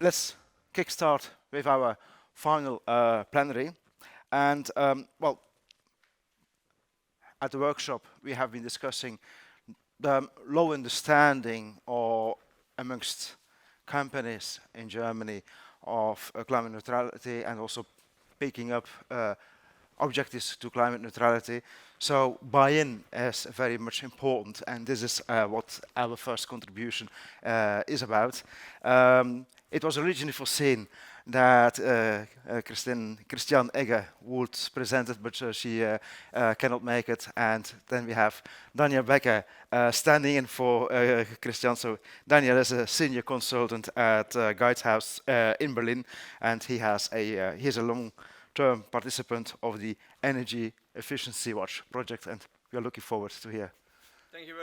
let's kickstart with our final plenary. And well, at the workshop, we have been discussing the low understanding or amongst companies in Germany of climate neutrality and also picking up objectives to climate neutrality. So buy-in is very much important, and this is what our first contribution is about. It was originally foreseen that Christiane Egger would present it, but she cannot make it. And then we have Daniel Becker standing in for Christian. So Daniel is a senior consultant at Guidehouse in Berlin, and he's a long-term participant of the Energy Efficiency Watch project, and we are looking forward to hear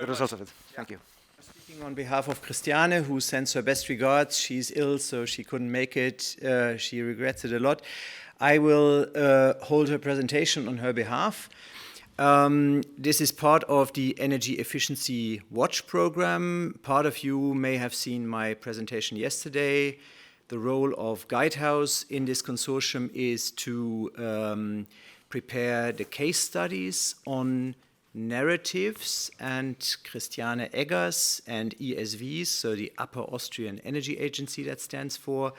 the results of it. Thank you. Speaking on behalf of Christiane, who sends her best regards. She's ill, so she couldn't make it. She regrets it a lot. I will hold her presentation on her behalf. This is part of the Energy Efficiency Watch program. Part of you may have seen my presentation yesterday. The role of Guidehouse in this consortium is to prepare the case studies on narratives, and Christiane Eggers and ESVs, so the Upper Austrian Energy Agency that stands for,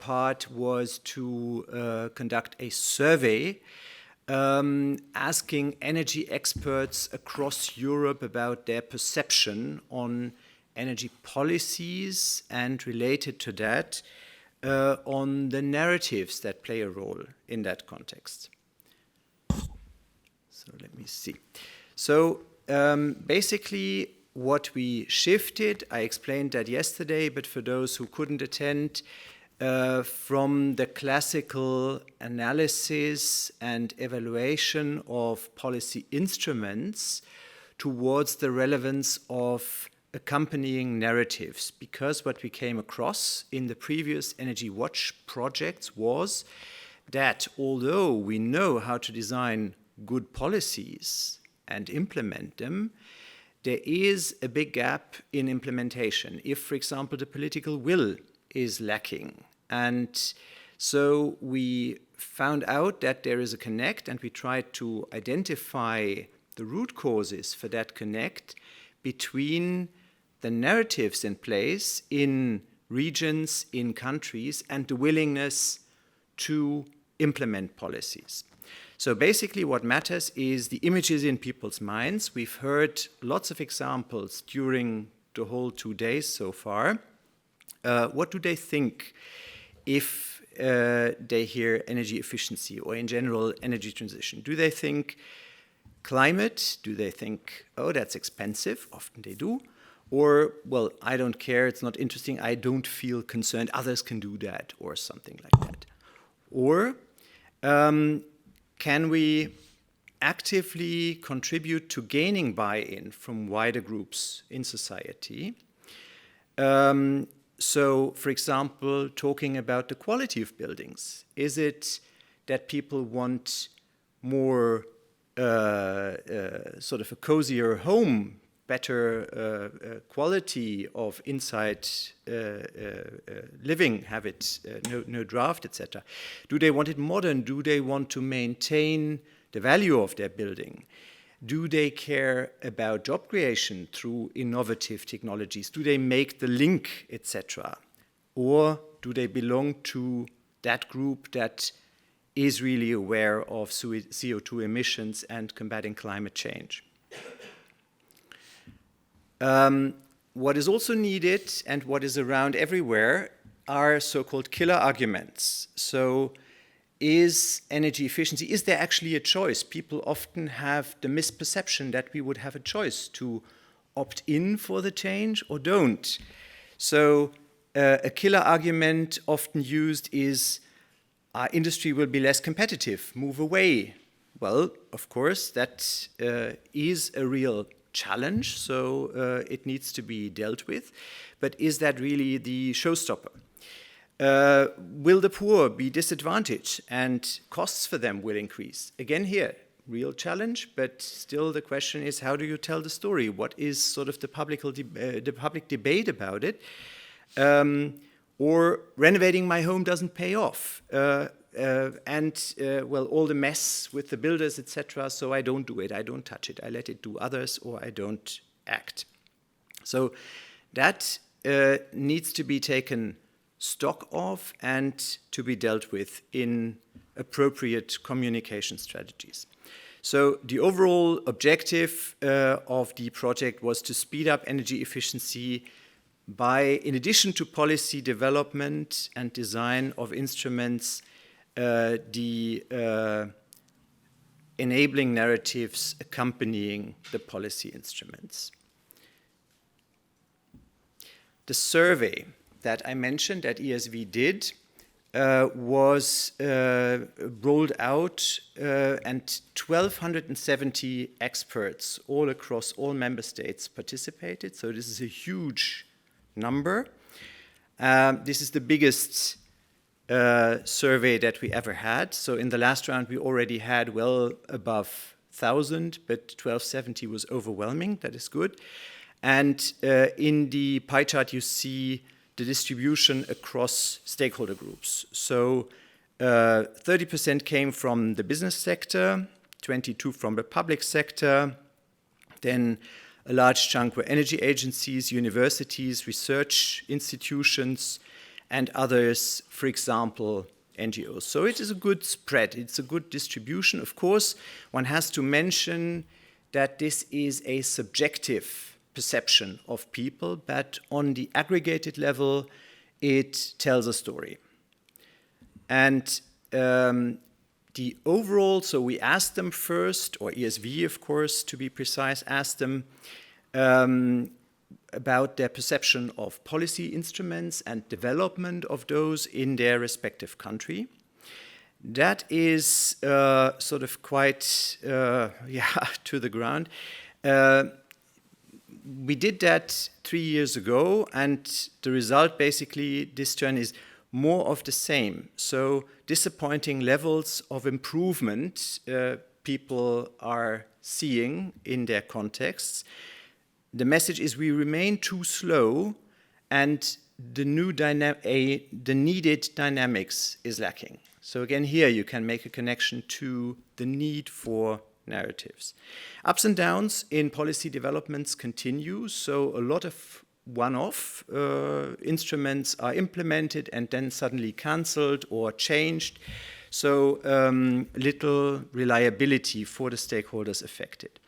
part was to conduct a survey asking energy experts across Europe about their perception on energy policies and related to that on the narratives that play a role in that context. So let me see. So basically what we shifted, I explained that yesterday, but for those who couldn't attend, from the classical analysis and evaluation of policy instruments towards the relevance of accompanying narratives. Because what we came across in the previous Energy Watch projects was that although we know how to design good policies and implement them, there is a big gap in implementation. If, for example, the political will is lacking. And so we found out that there is a connect, and we tried to identify the root causes for that connect between the narratives in place in regions, in countries, and the willingness to implement policies. So basically what matters is the images in people's minds. We've heard lots of examples during the whole 2 days so far. What do they think if they hear energy efficiency or in general energy transition? Do they think climate? Do they think, oh, that's expensive? Often they do. Or, well, I don't care, it's not interesting, I don't feel concerned, others can do that, or something like that. Or can we actively contribute to gaining buy-in from wider groups in society? So, for example, talking about the quality of buildings. Is it that people want more sort of a cozier home, better quality of inside living habits, no draft, etc.? Do they want it modern? Do they want to maintain the value of their building? Do they care about job creation through innovative technologies? Do they make the link, etc.? Or do they belong to that group that is really aware of CO2 emissions and combating climate change? What is also needed and what is around everywhere are so-called killer arguments. So is energy efficiency, is there actually a choice? People often have the misperception that we would have a choice to opt in for the change or don't. So a killer argument often used is our industry will be less competitive, move away. Well, of course, that is a real challenge, so it needs to be dealt with. But is that really the showstopper? Will the poor be disadvantaged and costs for them will increase? Again here, real challenge, but still the question is, how do you tell the story? What is sort of the public debate about it? or renovating my home doesn't pay off. Well, all the mess with the builders, etc., so I don't do it, I don't touch it, I let it do others, or I don't act. So that needs to be taken stock of and to be dealt with in appropriate communication strategies. So the overall objective of the project was to speed up energy efficiency by, in addition to policy development and design of instruments, the enabling narratives accompanying the policy instruments. The survey that I mentioned that ESV did was rolled out, and 1,270 experts all across all member states participated. So this is a huge number. This is the biggest survey that we ever had. So in the last round, we already had well above 1,000, but 1,270 was overwhelming. That is good. And in the pie chart, you see the distribution across stakeholder groups. So 30% came from the business sector, 22% from the public sector, then a large chunk were energy agencies, universities, research institutions, and others, for example, NGOs. So it is a good spread, it's a good distribution. Of course, one has to mention that this is a subjective perception of people, but on the aggregated level, it tells a story. And the overall, so we asked them first, or ESV, of course, to be precise, asked them about their perception of policy instruments and development of those in their respective country. That is sort of quite, to the ground. We did that 3 years ago, and the result basically this turn is more of the same. So disappointing levels of improvement people are seeing in their contexts. The message is we remain too slow, and the needed dynamics is lacking. So again, here you can make a connection to the need for narratives. Ups and downs in policy developments continue, so a lot of one-off instruments are implemented and then suddenly cancelled or changed, so little reliability for the stakeholders affected.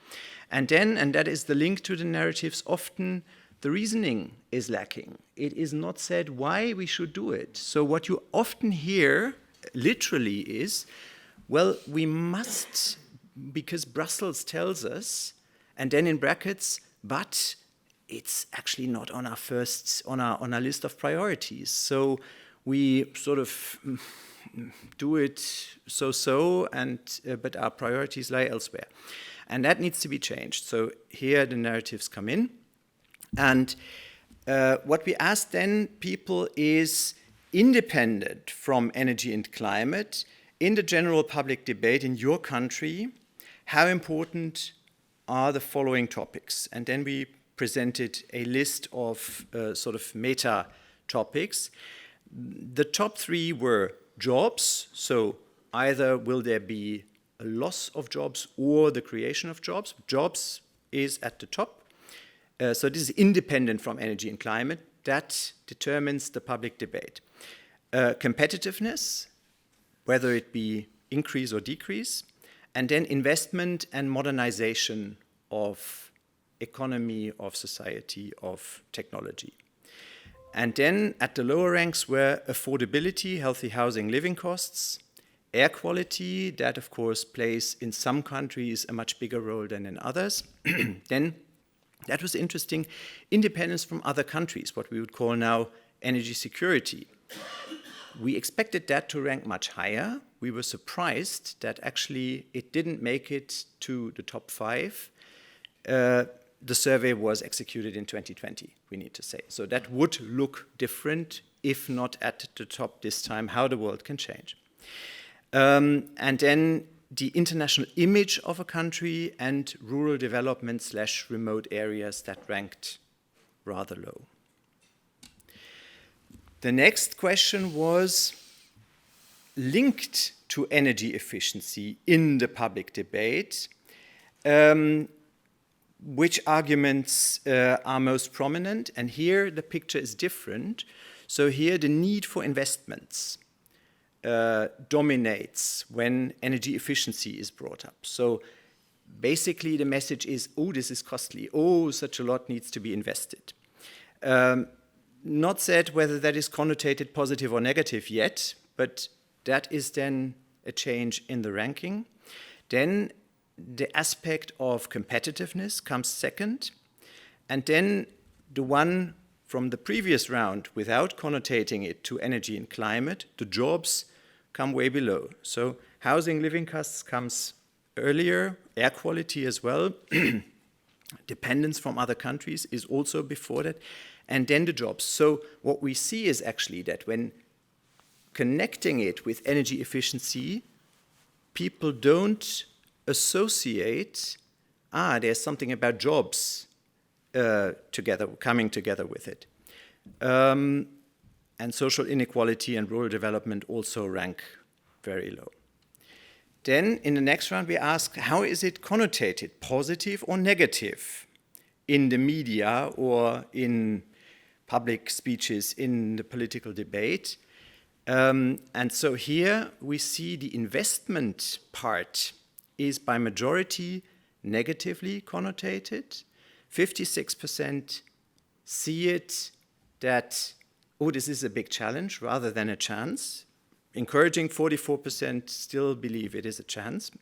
And then, and that is the link to the narratives, often the reasoning is lacking. It is not said why we should do it. So what you often hear literally is, well, we must, because Brussels tells us, and then in brackets, but it's actually not on our on our list of priorities. So we sort of do it so-so, and but our priorities lie elsewhere. And that needs to be changed. So here the narratives come in. And what we ask then people is, independent from energy and climate, in the general public debate in your country, how important are the following topics? And then we presented a list of sort of meta topics. The top 3 were jobs. So either will there be a loss of jobs or the creation of jobs. Jobs is at the top. So this is independent from energy and climate. That determines the public debate. Competitiveness, whether it be increase or decrease, and then investment and modernization of economy, of society, of technology. And then at the lower ranks were affordability, healthy housing, living costs, air quality, that of course plays in some countries a much bigger role than in others. Then, that was interesting, independence from other countries, what we would call now energy security. We expected that to rank much higher. We were surprised that actually it didn't make it to the top 5. The survey was executed in 2020, we need to say. So that would look different, if not at the top this time, how the world can change. And then the international image of a country and rural development / remote areas that ranked rather low. The next question was linked to energy efficiency in the public debate. Which arguments are most prominent? And here the picture is different. So here the need for investments dominates when energy efficiency is brought up. So basically the message is, oh, this is costly. Oh, such a lot needs to be invested. Not said whether that is connotated positive or negative yet, but that is then a change in the ranking. Then the aspect of competitiveness comes second. And then the one from the previous round, without connotating it to energy and climate, the jobs come way below. So housing, living costs comes earlier, air quality as well. Dependence from other countries is also before that. And then the jobs. So what we see is actually that when connecting it with energy efficiency, people don't associate, there's something about jobs coming together with it. And social inequality and rural development also rank very low. Then in the next round we ask, how is it connotated, positive or negative in the media or in public speeches in the political debate? And so here we see the investment part is by majority negatively connotated. 56% see it that, oh, this is a big challenge rather than a chance. Encouraging 44% still believe it is a chance.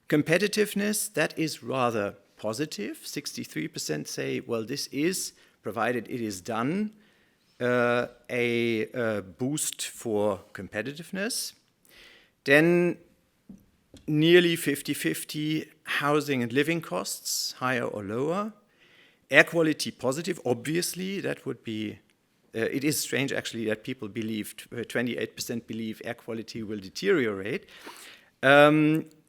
Competitiveness, that is rather positive. 63% say, well, this is, provided it is done, a boost for competitiveness. Then nearly 50-50 housing and living costs, higher or lower. Air quality positive, obviously, that would be, it is strange actually that people believed, 28% believe air quality will deteriorate.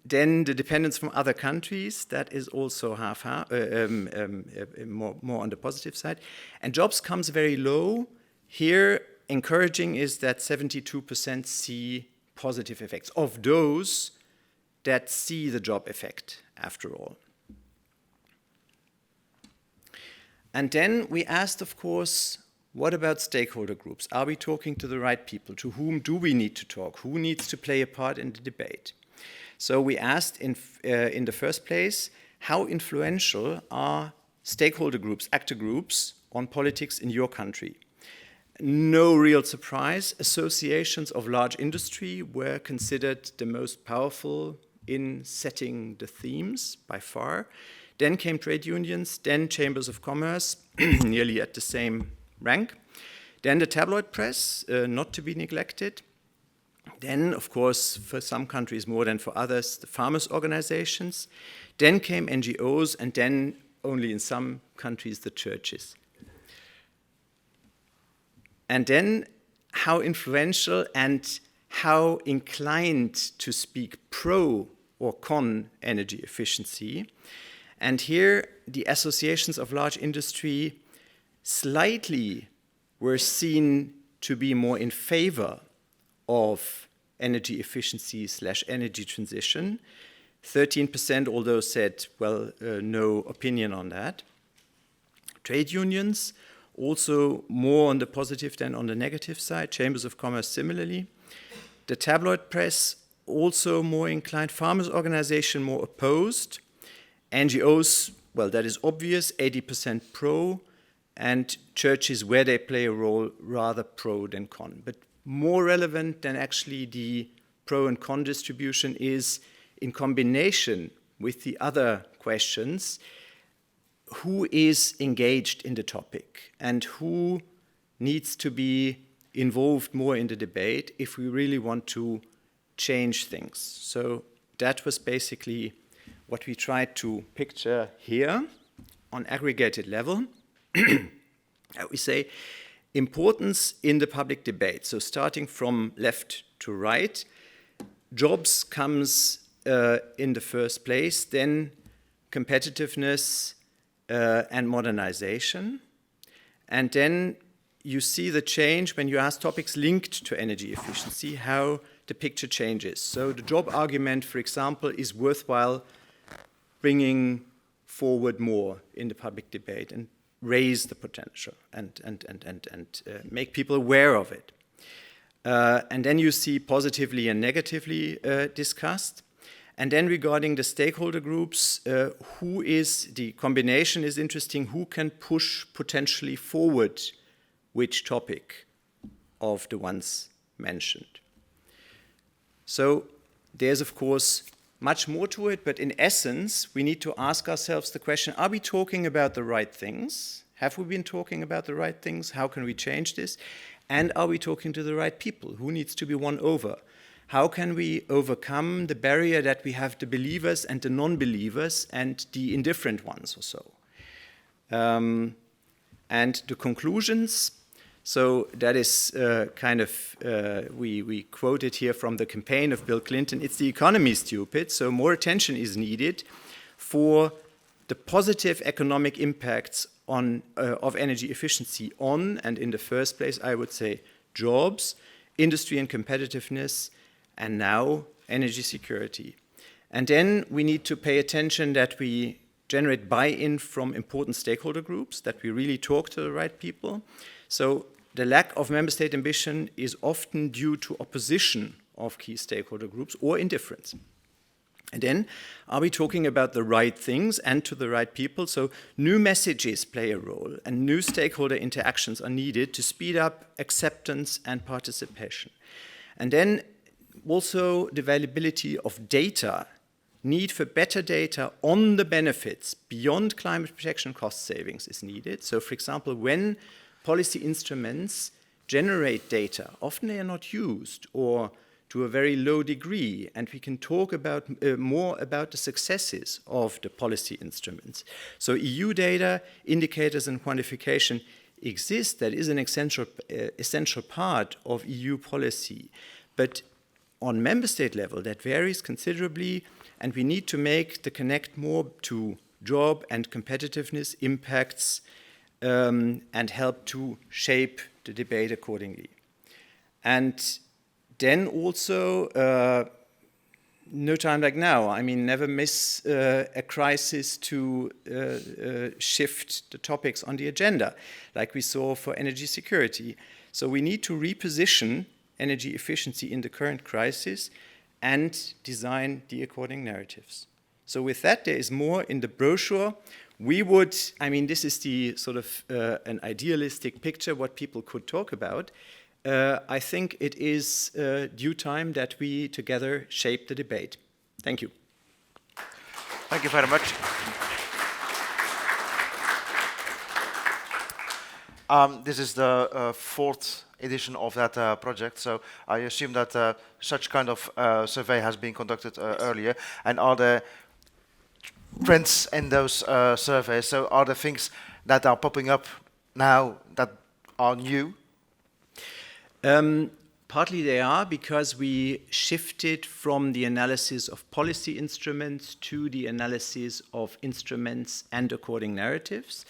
Then the dependence from other countries, that is also more on the positive side. And jobs comes very low. Here, encouraging is that 72% see positive effects of those that see the job effect after all. And then we asked, of course, what about stakeholder groups? Are we talking to the right people? To whom do we need to talk? Who needs to play a part in the debate? So we asked in the first place, how influential are stakeholder groups, actor groups on politics in your country? No real surprise, associations of large industry were considered the most powerful in setting the themes by far. Then came trade unions, then chambers of commerce, nearly at the same rank. Then the tabloid press, not to be neglected. Then, of course, for some countries more than for others, the farmers' organizations. Then came NGOs, and then only in some countries the churches. And then how influential and how inclined to speak pro or con energy efficiency. And here the associations of large industry slightly were seen to be more in favor of energy efficiency / energy transition. 13% although said, well, no opinion on that. Trade unions also more on the positive than on the negative side. Chambers of commerce similarly. The tabloid press also more inclined. Farmers' organization more opposed. NGOs, well, that is obvious, 80% pro. And churches, where they play a role, rather pro than con. But more relevant than actually the pro and con distribution is, in combination with the other questions, who is engaged in the topic and who needs to be involved more in the debate if we really want to change things. So that was basically what we tried to picture here on aggregated level. We say importance in the public debate. So starting from left to right, jobs comes in the first place, then competitiveness and modernization. And then you see the change when you ask topics linked to energy efficiency, how the picture changes. So the job argument, for example, is worthwhile bringing forward more in the public debate and raise the potential and make people aware of it. And then you see positively and negatively discussed. And then regarding the stakeholder groups, the combination is interesting, who can push potentially forward which topic of the ones mentioned. So there's, of course, much more to it, but in essence, we need to ask ourselves the question, are we talking about the right things? Have we been talking about the right things? How can we change this? And are we talking to the right people? Who needs to be won over? How can we overcome the barrier that we have the believers and the non-believers and the indifferent ones or so? And the conclusions, so that is we quoted here from the campaign of Bill Clinton, it's the economy, stupid, so more attention is needed for the positive economic impacts of energy efficiency on, and in the first place, I would say, jobs, industry and competitiveness, and now energy security. And then we need to pay attention that we generate buy-in from important stakeholder groups, that we really talk to the right people. So the lack of member state ambition is often due to opposition of key stakeholder groups or indifference. And then, are we talking about the right things and to the right people? So new messages play a role and new stakeholder interactions are needed to speed up acceptance and participation. And then also the availability of data, need for better data on the benefits beyond climate protection cost savings is needed. So for example, when policy instruments generate data, often they are not used or to a very low degree, and we can talk about more about the successes of the policy instruments. So EU data, indicators and quantification exist. That is an essential part of EU policy. But on member state level, that varies considerably, and we need to make the connect more to job and competitiveness impacts and help to shape the debate accordingly. And then also, no time like now. I mean, never miss a crisis to shift the topics on the agenda, like we saw for energy security. So we need to reposition energy efficiency in the current crisis and design the according narratives. So with that, there is more in the brochure. This is the sort of an idealistic picture, what people could talk about. I think it is due time that we together shape the debate. Thank you. Thank you very much. This is the fourth edition of that project, so I assume that such kind of survey has been conducted earlier. And are there trends in those surveys? So are there things that are popping up now that are new? Partly they are, because we shifted from the analysis of policy instruments to the analysis of instruments and according narratives.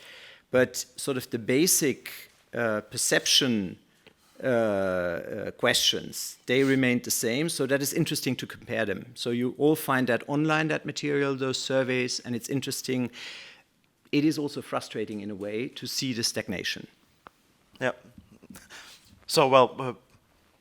But sort of the basic perception questions, they remained the same. So that is interesting to compare them. So you all find that online, that material, those surveys, and it's interesting. It is also frustrating in a way to see the stagnation. Yeah. So, well,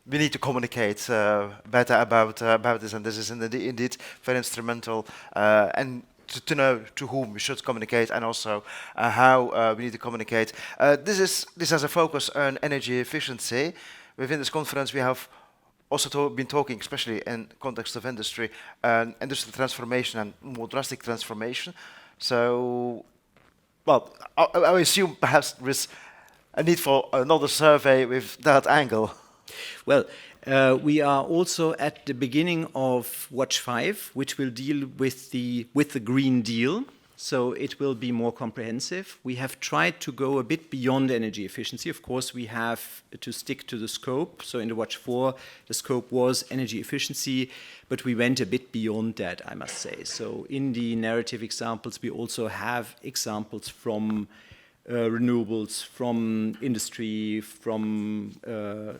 we need to communicate better about this, and this is indeed very instrumental, and to know to whom we should communicate, and also how we need to communicate. This has a focus on energy efficiency. Within this conference, we have also been talking, especially in context of industry, industrial transformation and more drastic transformation. So, well, I assume perhaps there is a need for another survey with that angle. Well, we are also at the beginning of Watch 5, which will deal with the Green Deal. So it will be more comprehensive. We have tried to go a bit beyond energy efficiency. Of course, we have to stick to the scope. So in the Watch 4, the scope was energy efficiency, but we went a bit beyond that, I must say. So in the narrative examples, we also have examples from renewables, from industry, from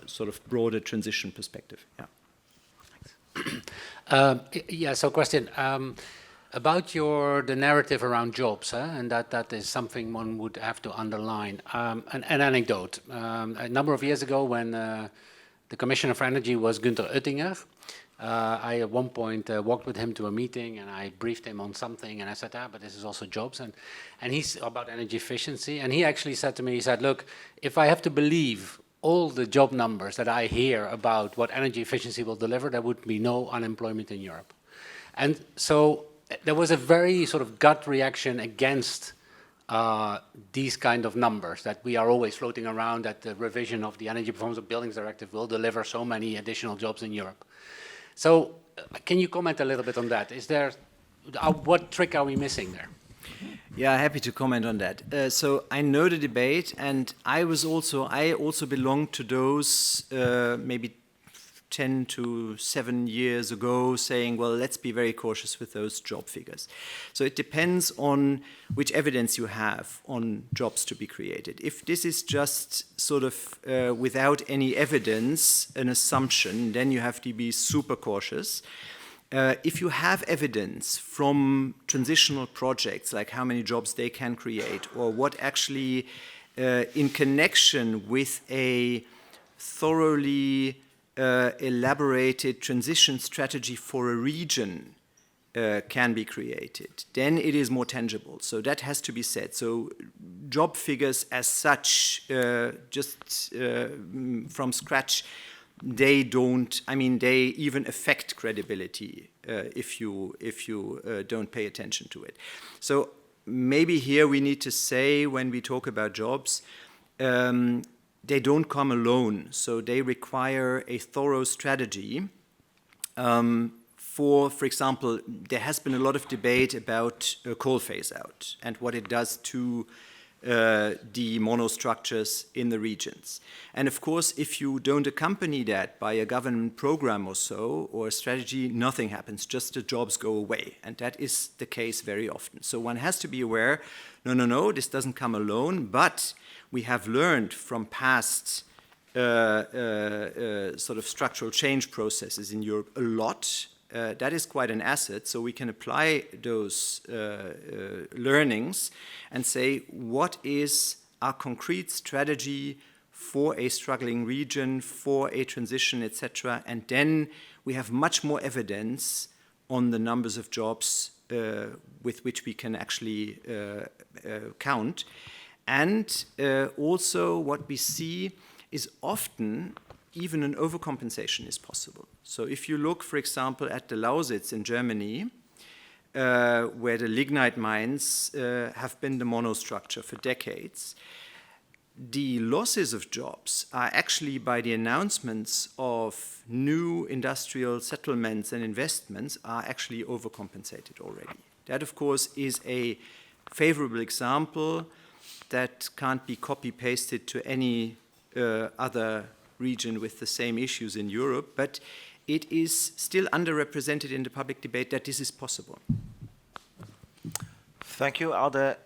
sort of broader transition perspective. Yeah. Yeah, so question about the narrative around jobs, and that is something one would have to underline. An anecdote. A number of years ago when the Commissioner for Energy was Günther Oettinger, I at one point walked with him to a meeting and I briefed him on something and I said, but this is also jobs and he's about energy efficiency. And he actually said to me, he said, look, if I have to believe all the job numbers that I hear about what energy efficiency will deliver, there would be no unemployment in Europe. And so there was a very sort of gut reaction against these kind of numbers that we are always floating around, that the revision of the Energy Performance of Buildings Directive will deliver so many additional jobs in Europe. So can you comment a little bit on that? Is there, what trick are we missing there? Yeah, happy to comment on that. So I know the debate, and I also belong to those maybe 10 to 7 years ago saying, well, let's be very cautious with those job figures. So it depends on which evidence you have on jobs to be created. If this is just sort of without any evidence, an assumption, then you have to be super cautious. If you have evidence from transitional projects, like how many jobs they can create, or what actually, in connection with a thoroughly elaborated transition strategy for a region can be created, then it is more tangible. So that has to be said. So job figures as such, just from scratch, they don't, I mean, they even affect credibility if you don't pay attention to it. So maybe here we need to say, when we talk about jobs, they don't come alone, so they require a thorough strategy. For example, there has been a lot of debate about coal phase-out and what it does to the monostructures in the regions. And of course, if you don't accompany that by a government program or so, or a strategy, nothing happens, just the jobs go away. And that is the case very often. So one has to be aware, no, this doesn't come alone, but we have learned from past sort of structural change processes in Europe a lot. That is quite an asset, so we can apply those learnings and say, what is our concrete strategy for a struggling region, for a transition, etc. And then we have much more evidence on the numbers of jobs with which we can actually count. And also what we see is often even an overcompensation is possible. So if you look, for example, at the Lausitz in Germany, where the lignite mines have been the monostructure for decades, the losses of jobs are actually, by the announcements of new industrial settlements and investments, are actually overcompensated already. That, of course, is a favorable example that can't be copy-pasted to any other region with the same issues in Europe, but it is still underrepresented in the public debate that this is possible. Thank you. Are there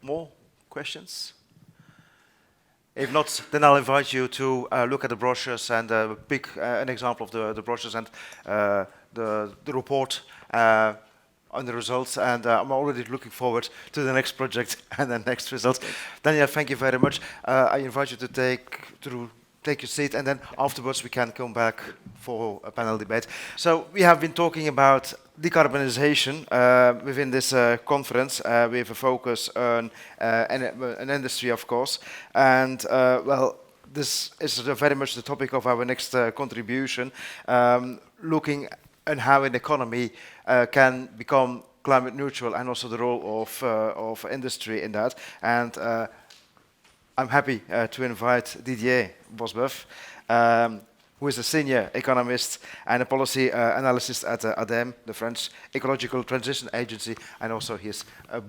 more questions? If not, then I'll invite you to look at the brochures and pick an example of the brochures and the report on the results. And I'm already looking forward to the next project and the next results. Daniel, thank you very much. I invite you to take your seat, and then afterwards we can come back for a panel debate. So we have been talking about decarbonization within this conference. We have a focus on an industry, of course, and well, this is very much the topic of our next contribution, looking at how an economy can become climate neutral, and also the role of industry in that. And I'm happy to invite Didier Bosboeuf, who is a senior economist and a policy analyst at ADEME, the French Ecological Transition Agency, and also he is a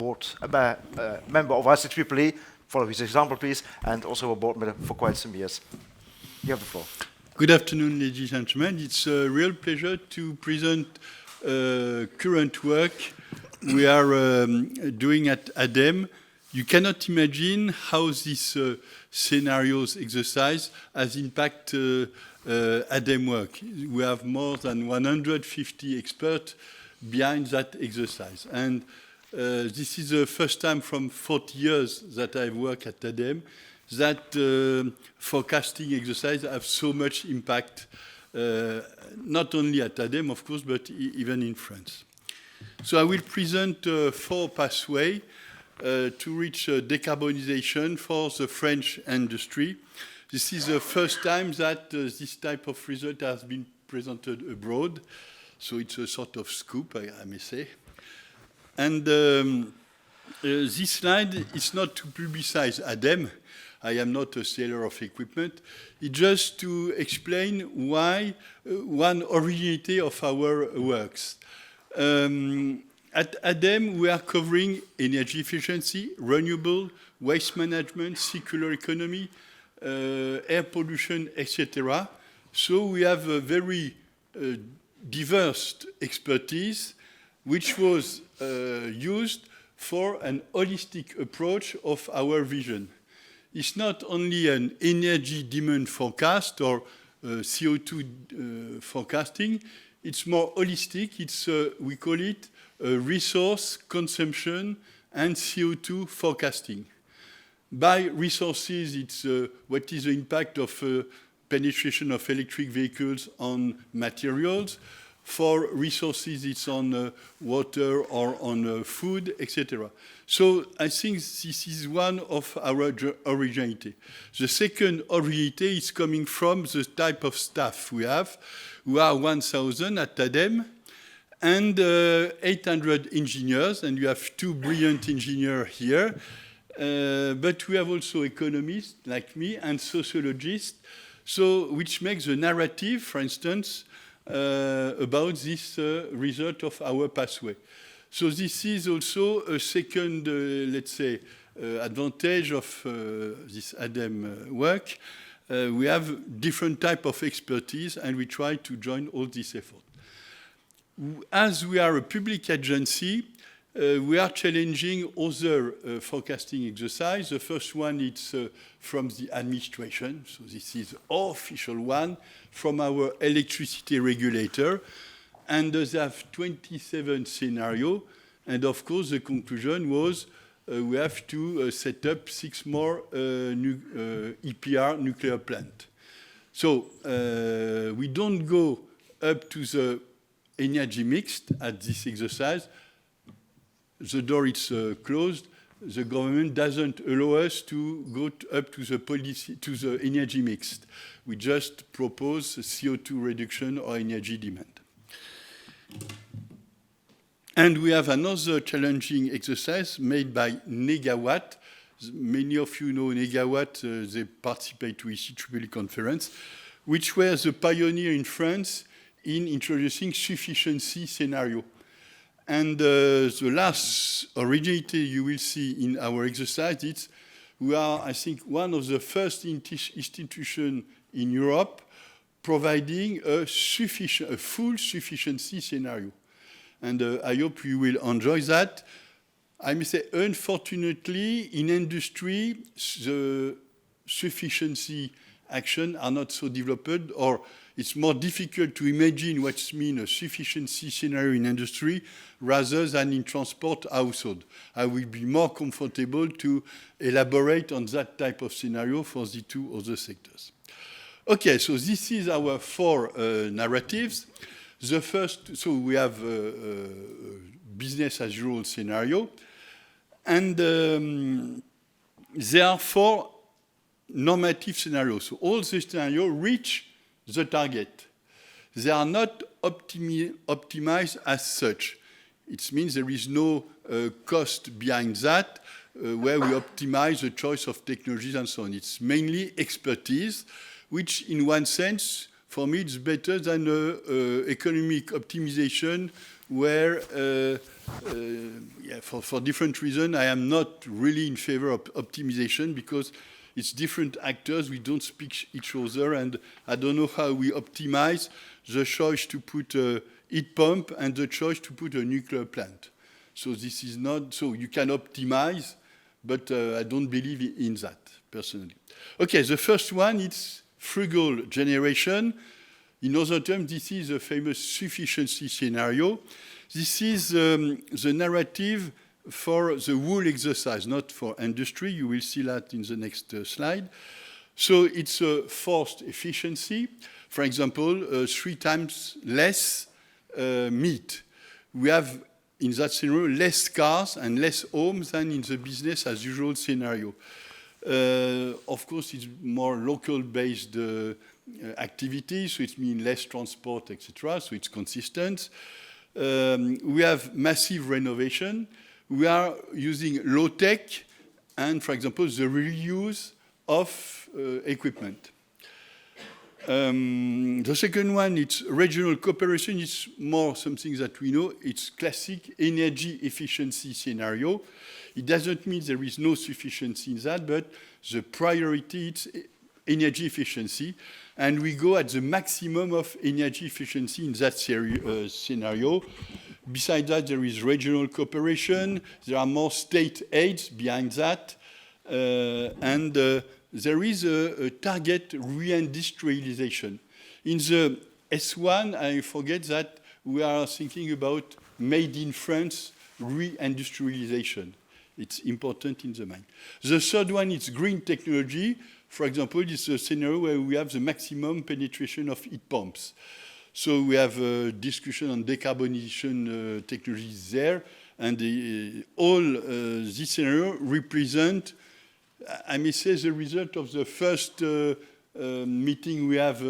member of ICEE. Follow his example, please, and also a board member for quite some years. You have the floor. Good afternoon, ladies and gentlemen. It's a real pleasure to present current work we are doing at ADEME you cannot imagine how this scenarios exercise has impact ADEME work. We have more than 150 experts behind that exercise. And this is the first time from 40 years that I've worked at ADEME that forecasting exercise have so much impact, not only at ADEME, of course, but even in France. So I will present 4 pathways to reach decarbonization for the French industry. This is the first time that this type of result has been presented abroad, so it's a sort of scoop, I may say. And this slide is not to publicize ADEME. I am not a seller of equipment. It's just to explain why one originality of our works. At ADEME, we are covering energy efficiency, renewable, waste management, circular economy, air pollution, etc. So we have a very diverse expertise, which was used for an holistic approach of our vision. It's not only an energy demand forecast or CO2 forecasting, it's more holistic. It's, we call it resource consumption and CO2 forecasting. By resources, it's what is the impact of penetration of electric vehicles on materials. For resources, it's on water or on food, etc. So I think this is one of our originality. The second originality is coming from the type of staff we have. We are 1,000 at ADEME and 800 engineers, and you have 2 brilliant engineers here. But we have also economists like me and sociologists, so which makes the narrative, for instance, about this result of our pathway. So this is also a second, let's say, advantage of this ADEME work. We have different type of expertise, and we try to join all this effort. As we are a public agency, we are challenging other forecasting exercise. The first one is from the administration. So this is official one from our electricity regulator. And they have 27 scenarios. And of course, the conclusion was we have to set up 6 more EPR nuclear plants. So we don't go up to the energy mixed at this exercise. The door is closed. The government doesn't allow us to go up to the policy, to the energy mixed. We just propose CO2 reduction or energy demand. And we have another challenging exercise made by Negawatt. Many of you know Negawatt. They participate to Eceee conference, which were the pioneer in France in introducing sufficiency scenario. And the last originality you will see in our exercise is we are, I think, one of the first institutions in Europe providing a full sufficiency scenario. And I hope you will enjoy that. I may say, unfortunately, in industry, the sufficiency action are not so developed, or it's more difficult to imagine what means a sufficiency scenario in industry rather than in transport household. I will be more comfortable to elaborate on that type of scenario for the 2 other sectors. Okay, so this is our 4 narratives. The first, so we have a business as usual scenario, and there are 4 normative scenarios. So all the scenarios reach the target. They are not optimized as such. It means there is no cost behind that where we optimize the choice of technologies and so on. It's mainly expertise, which in one sense, for me, it's better than economic optimization where, for different reasons, I am not really in favor of optimization because it's different actors, we don't speak each other, and I don't know how we optimize the choice to put a heat pump and the choice to put a nuclear plant. So this is not, so you can optimize, but I don't believe in that, personally. Okay, the first one, it's frugal generation. In other terms, this is a famous sufficiency scenario. This is the narrative for the wool exercise, not for industry. You will see that in the next slide. So it's a forced efficiency. For example, 3 times less meat. We have, in that scenario, less cars and less homes than in the business as usual scenario. Of course, it's more local-based activity, so it means less transport, etc., so it's consistent. We have massive renovation. We are using low-tech and, for example, the reuse of equipment. The second one, it's regional cooperation. It's more something that we know. It's classic energy efficiency scenario. It doesn't mean there is no sufficiency in that, but the priority is energy efficiency. And we go at the maximum of energy efficiency in that scenario. Besides that, there is regional cooperation. There are more state aids behind that. And there is a target reindustrialization. In the S1, I forget that we are thinking about made in France reindustrialization. It's important in the mind. The third one is green technology. For example, it's a scenario where we have the maximum penetration of heat pumps. So we have a discussion on decarbonization technologies there, and all this scenario represent, I may say, the result of the first meeting we have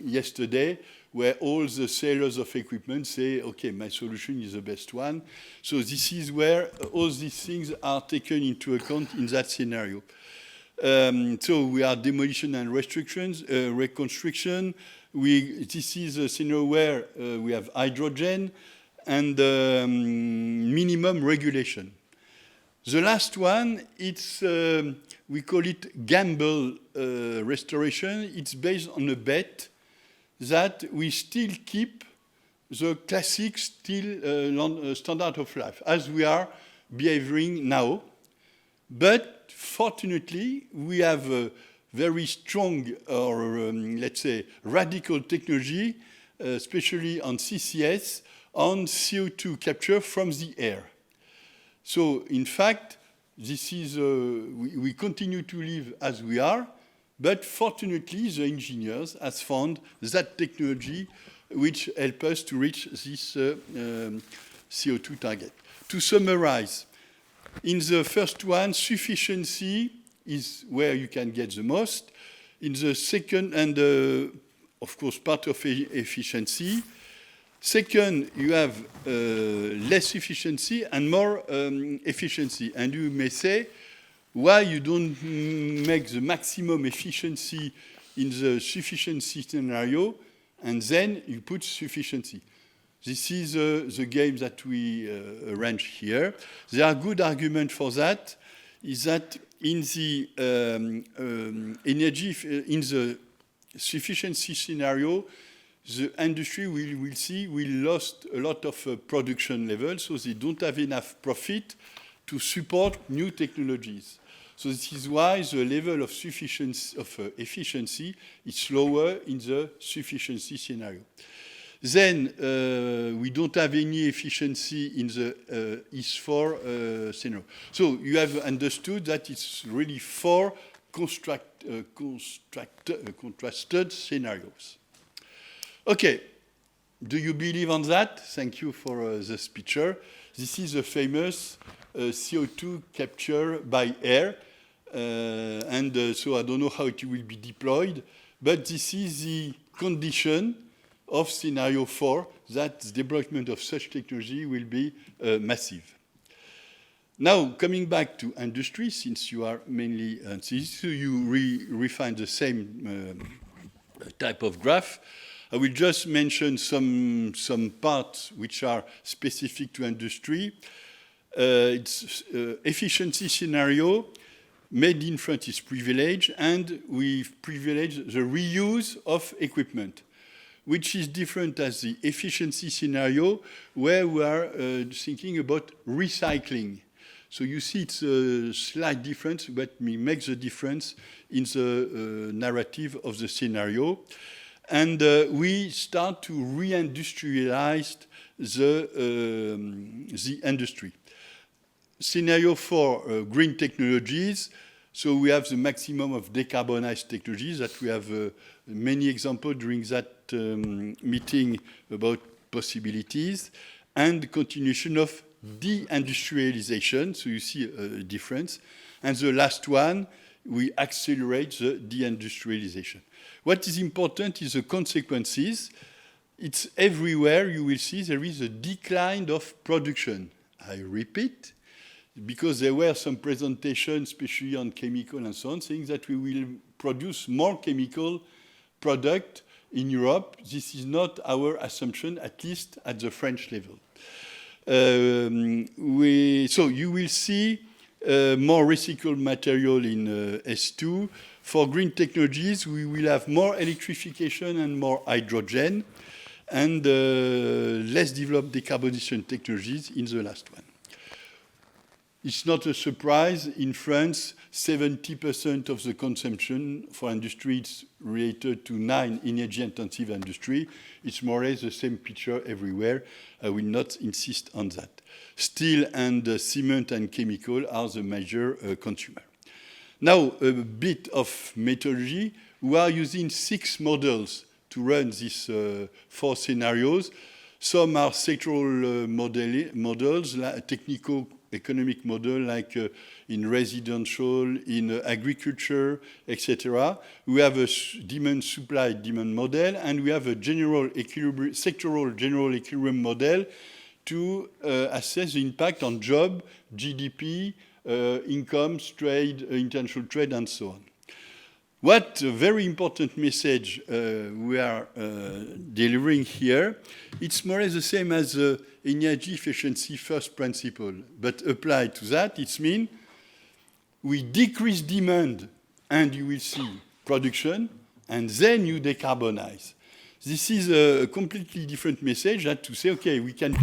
yesterday, where all the sellers of equipment say, okay, my solution is the best one. So this is where all these things are taken into account in that scenario. So we are demolition and reconstruction. This is a scenario where we have hydrogen and minimum regulation. The last one, it's, we call it gamble restoration. It's based on a bet that we still keep the classic standard of life as we are behaving now. But fortunately, we have a very strong, or let's say, radical technology, especially on CCS, on CO2 capture from the air. So, in fact, this is, we continue to live as we are, but fortunately, the engineers have found that technology which help us to reach this CO2 target. To summarize, in the first one, sufficiency is where you can get the most. In the second, and of course, part of efficiency. Second, you have less efficiency and more efficiency. And you may say, why you don't make the maximum efficiency in the sufficiency scenario, and then you put sufficiency. This is the game that we arrange here. There are good arguments for that, is that in the in the sufficiency scenario, the industry will lost a lot of production levels, so they don't have enough profit to support new technologies. So this is why the level of sufficiency efficiency is lower in the sufficiency scenario. Then we don't have any efficiency in the IS4 scenario. So you have understood that it's really 4 contrasted scenarios. Okay, do you believe on that? Thank you for this picture. This is a famous CO2 capture by air. So I don't know how it will be deployed, but this is the condition of scenario 4, that the development of such technology will be massive. Now, coming back to industry, since you are mainly, so you refine the same type of graph, I will just mention some parts which are specific to industry. It's efficiency scenario. Made in France is privileged, and we privilege the reuse of equipment, which is different as the efficiency scenario, where we are thinking about recycling. So you see it's a slight difference, but makes the difference in the narrative of the scenario. And we start to reindustrialize the industry. Scenario 4, green technologies. So we have the maximum of decarbonized technologies that we have many examples during that meeting about possibilities, and continuation of deindustrialization. So you see a difference. And the last one, we accelerate the deindustrialization. What is important is the consequences. It's everywhere you will see there is a decline of production. I repeat, because there were some presentations, especially on chemical and so on, saying that we will produce more chemical product in Europe. This is not our assumption, at least at the French level. So you will see more recycled material in S2. For green technologies, we will have more electrification and more hydrogen, and less developed decarbonization technologies in the last one. It's not a surprise. In France, 70% of the consumption for industry is related to 9 energy-intensive industry. It's more or less the same picture everywhere. I will not insist on that. Steel and cement and chemical are the major consumer. Now, a bit of methodology. We are using 6 models to run these 4 scenarios. Some are sectoral models, technical economic model, like in residential, in agriculture, etc. We have a supply-demand model, and we have a sectoral general equilibrium model to assess the impact on job, GDP, incomes, trade, international trade, and so on. What a very important message we are delivering here, it's more or less the same as the energy efficiency first principle, but applied to that, it means we decrease demand and you will see production, and then you decarbonize. This is a completely different message than to say, okay, we can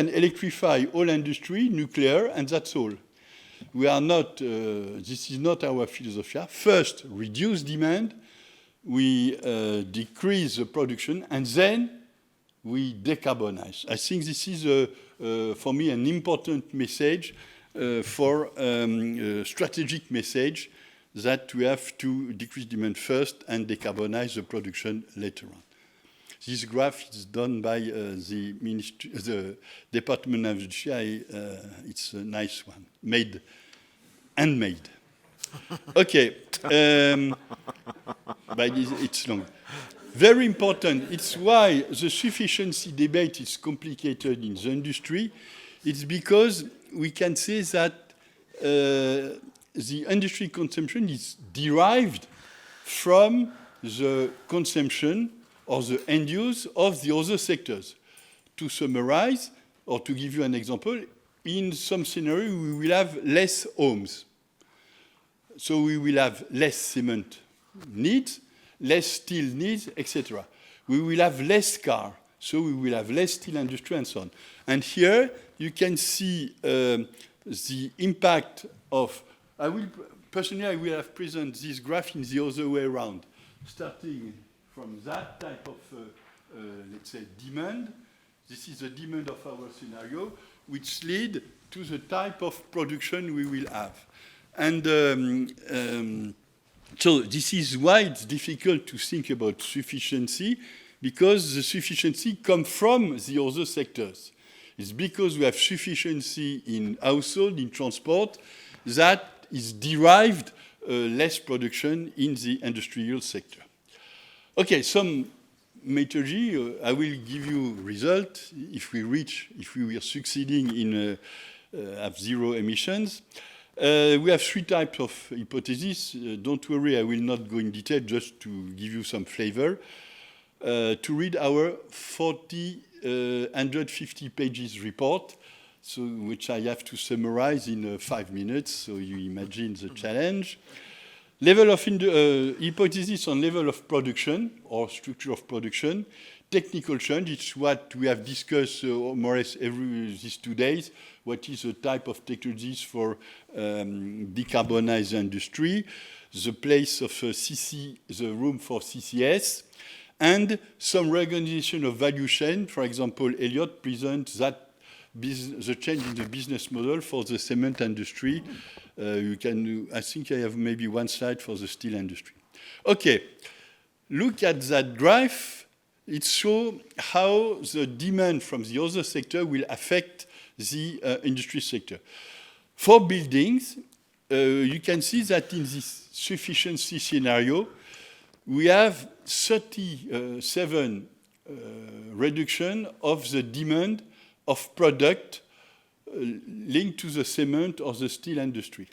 electrify all industry, nuclear, and that's all. We are not, this is not our philosophy. First, reduce demand, we decrease the production, and then we decarbonize. I think this is, for me, an important message for a strategic message that we have to decrease demand first and decarbonize the production later on. This graph is done by the Department of Industry. It's a nice one, handmade. Okay, but it's long. Very important. It's why the sufficiency debate is complicated in the industry. It's because we can say that the industry consumption is derived from the consumption or the end use of the other sectors. To summarize, or to give you an example, in some scenario, we will have less homes. So we will have less cement needs, less steel needs, etc. We will have less car, so we will have less steel industry and so on. And here you can see the impact of, personally I will have presented this graph in the other way around, starting from that type of, let's say, demand. This is the demand of our scenario, which lead to the type of production we will have. And so this is why it's difficult to think about sufficiency, because the sufficiency comes from the other sectors. It's because we have sufficiency in household, in transport, that is derived less production in the industrial sector. Okay, some methodology. I will give you result if we are succeeding in have zero emissions. We have 3 types of hypotheses. Don't worry, I will not go in detail, just to give you some flavor. To read our 150 pages report, so which I have to summarize in 5 minutes, so you imagine the challenge. Level of hypothesis on level of production or structure of production. Technical change, it's what we have discussed more or less these 2 days. What is the type of technologies for decarbonize the industry, the place of the room for CCS, and some reorganization of value chain. For example, Elliot presents that the change in the business model for the cement industry. I think I have maybe one slide for the steel industry. Okay, look at that graph. It shows how the demand from the other sector will affect the industry sector. For buildings, you can see that in this sufficiency scenario, we have 37 reduction of the demand of product linked to the cement or the steel industry,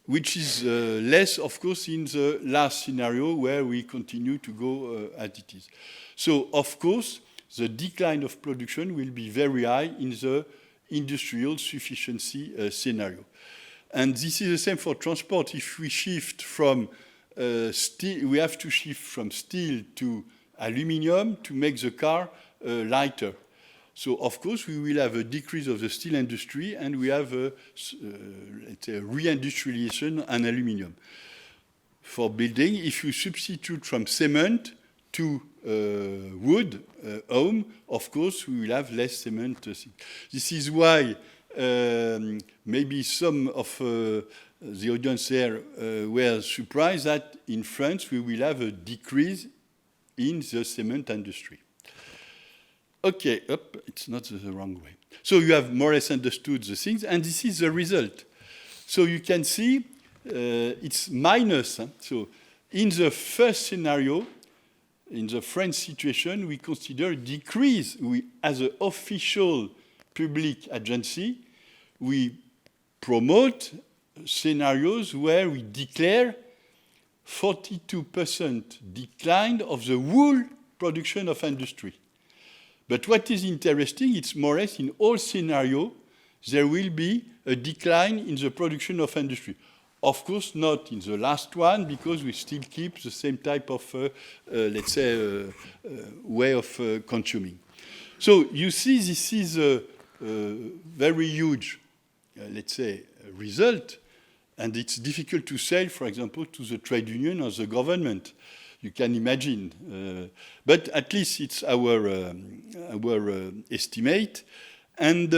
which is less, of course, in the last scenario where we continue to go as it is. So, of course, the decline of production will be very high in the industrial sufficiency scenario. And this is the same for transport. If we shift from steel, we have to shift from steel to aluminum to make the car lighter. So, of course, we will have a decrease of the steel industry, and we have a, let's say, reindustrialization and aluminum. For building, if you substitute from cement to wood, home, of course, we will have less cement. This is why maybe some of the audience here were surprised that in France we will have a decrease in the cement industry. Okay, it's not the wrong way. So you have more or less understood the things, and this is the result. So you can see it's minus. So in the first scenario, in the French situation, we consider a decrease. As an official public agency, we promote scenarios where we declare 42% decline of the wool production of industry. But what is interesting, it's more or less in all scenarios, there will be a decline in the production of industry. Of course, not in the last one, because we still keep the same type of, let's say, way of consuming. So you see, this is a very huge, let's say, result, and it's difficult to say, for example, to the trade union or the government. You can imagine, but at least it's our estimate, and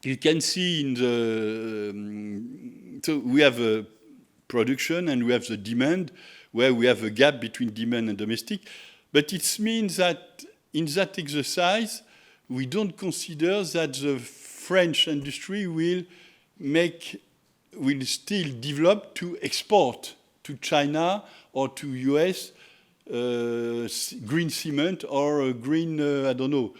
you can see in the so we have a production and we have the demand, where we have a gap between demand and domestic, but it means that in that exercise we don't consider that the French industry will still develop to export to China or to US green cement or green, I don't know,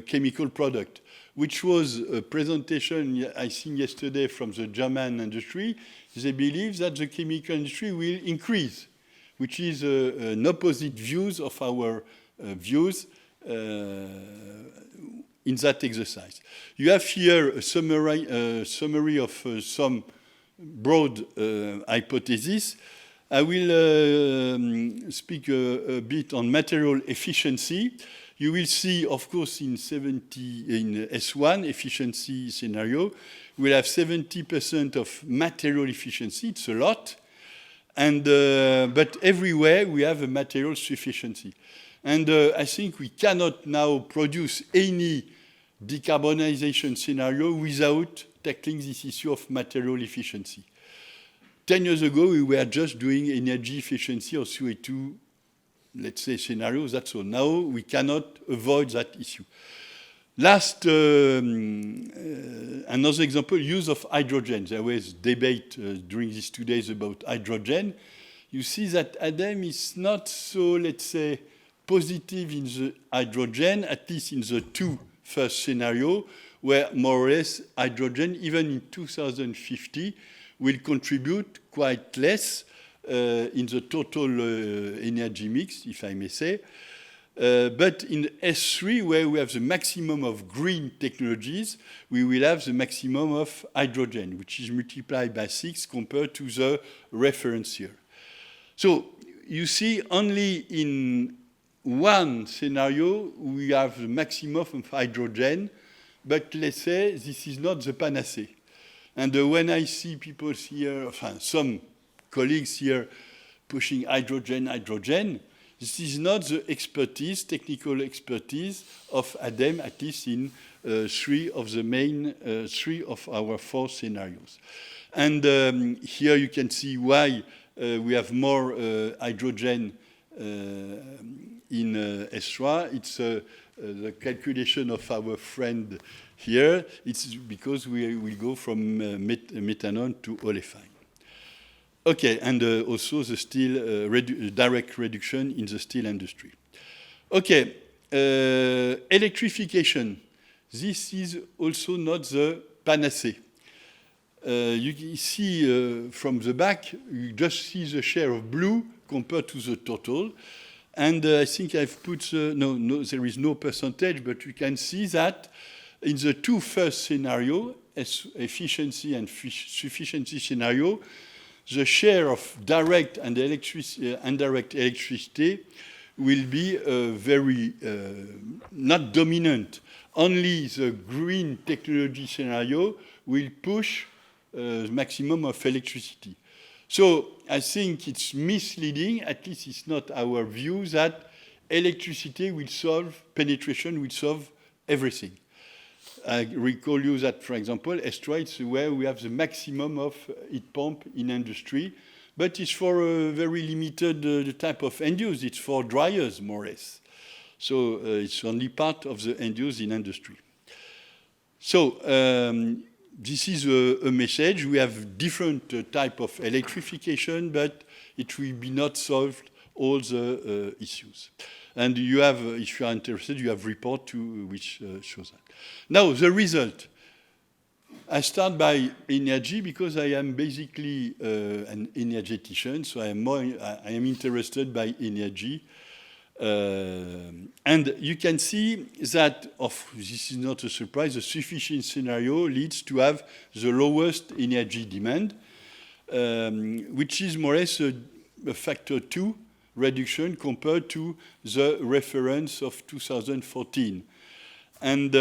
chemical product, which was a presentation, I think, yesterday from the German industry. They believe that the chemical industry will increase, which is an opposite views of our views in that exercise. You have here a summary of some broad hypotheses. I will speak a bit on material efficiency. You will see, of course, in S1 efficiency scenario, we'll have 70% of material efficiency. It's a lot. And, but everywhere we have a material sufficiency. And I think we cannot now produce any decarbonization scenario without tackling this issue of material efficiency. 10 years ago, we were just doing energy efficiency or CO2, let's say, scenarios. That's all. Now we cannot avoid that issue. Last, another example, use of hydrogen. There was debate during these 2 days about hydrogen. You see that ADEME is not so, let's say, positive in the hydrogen, at least in the two first scenarios, where more or less hydrogen, even in 2050, will contribute quite less in the total energy mix, if I may say. But in S3, where we have the maximum of green technologies, we will have the maximum of hydrogen, which is multiplied by 6 compared to the reference year. So you see only in one scenario we have the maximum of hydrogen, but let's say this is not the panacea. And when I see people here, some colleagues here pushing hydrogen, this is not the expertise, technical expertise of ADEME, at least in three of our 4 scenarios. And here you can see why we have more hydrogen in S3. It's the calculation of our friend here. It's because we will go from methanol to olefin. Okay, and also the steel direct reduction in the steel industry. Okay, electrification. This is also not the panacea. You see from the back, you just see the share of blue compared to the total. And I think I've put, no, there is no percentage, but you can see that in the 2 first scenarios, efficiency and sufficiency scenario, the share of direct and indirect electricity will be very not dominant. Only the green technology scenario will push the maximum of electricity. So I think it's misleading, at least it's not our view, that electricity will solve, penetration will solve everything. I recall you that, for example, S3 is where we have the maximum of heat pump in industry, but it's for a very limited type of end use. It's for dryers, more or less. So it's only part of the end use in industry. So this is a message. We have different type of electrification, but it will be not solved all the issues. And you have, if you are interested, you have report to which shows that. Now, the result. I start by energy because I am basically an energetician, so I am interested by energy. And you can see that, this is not a surprise, the sufficient scenario leads to have the lowest energy demand, which is more or less a factor 2 reduction compared to the reference of 2014. And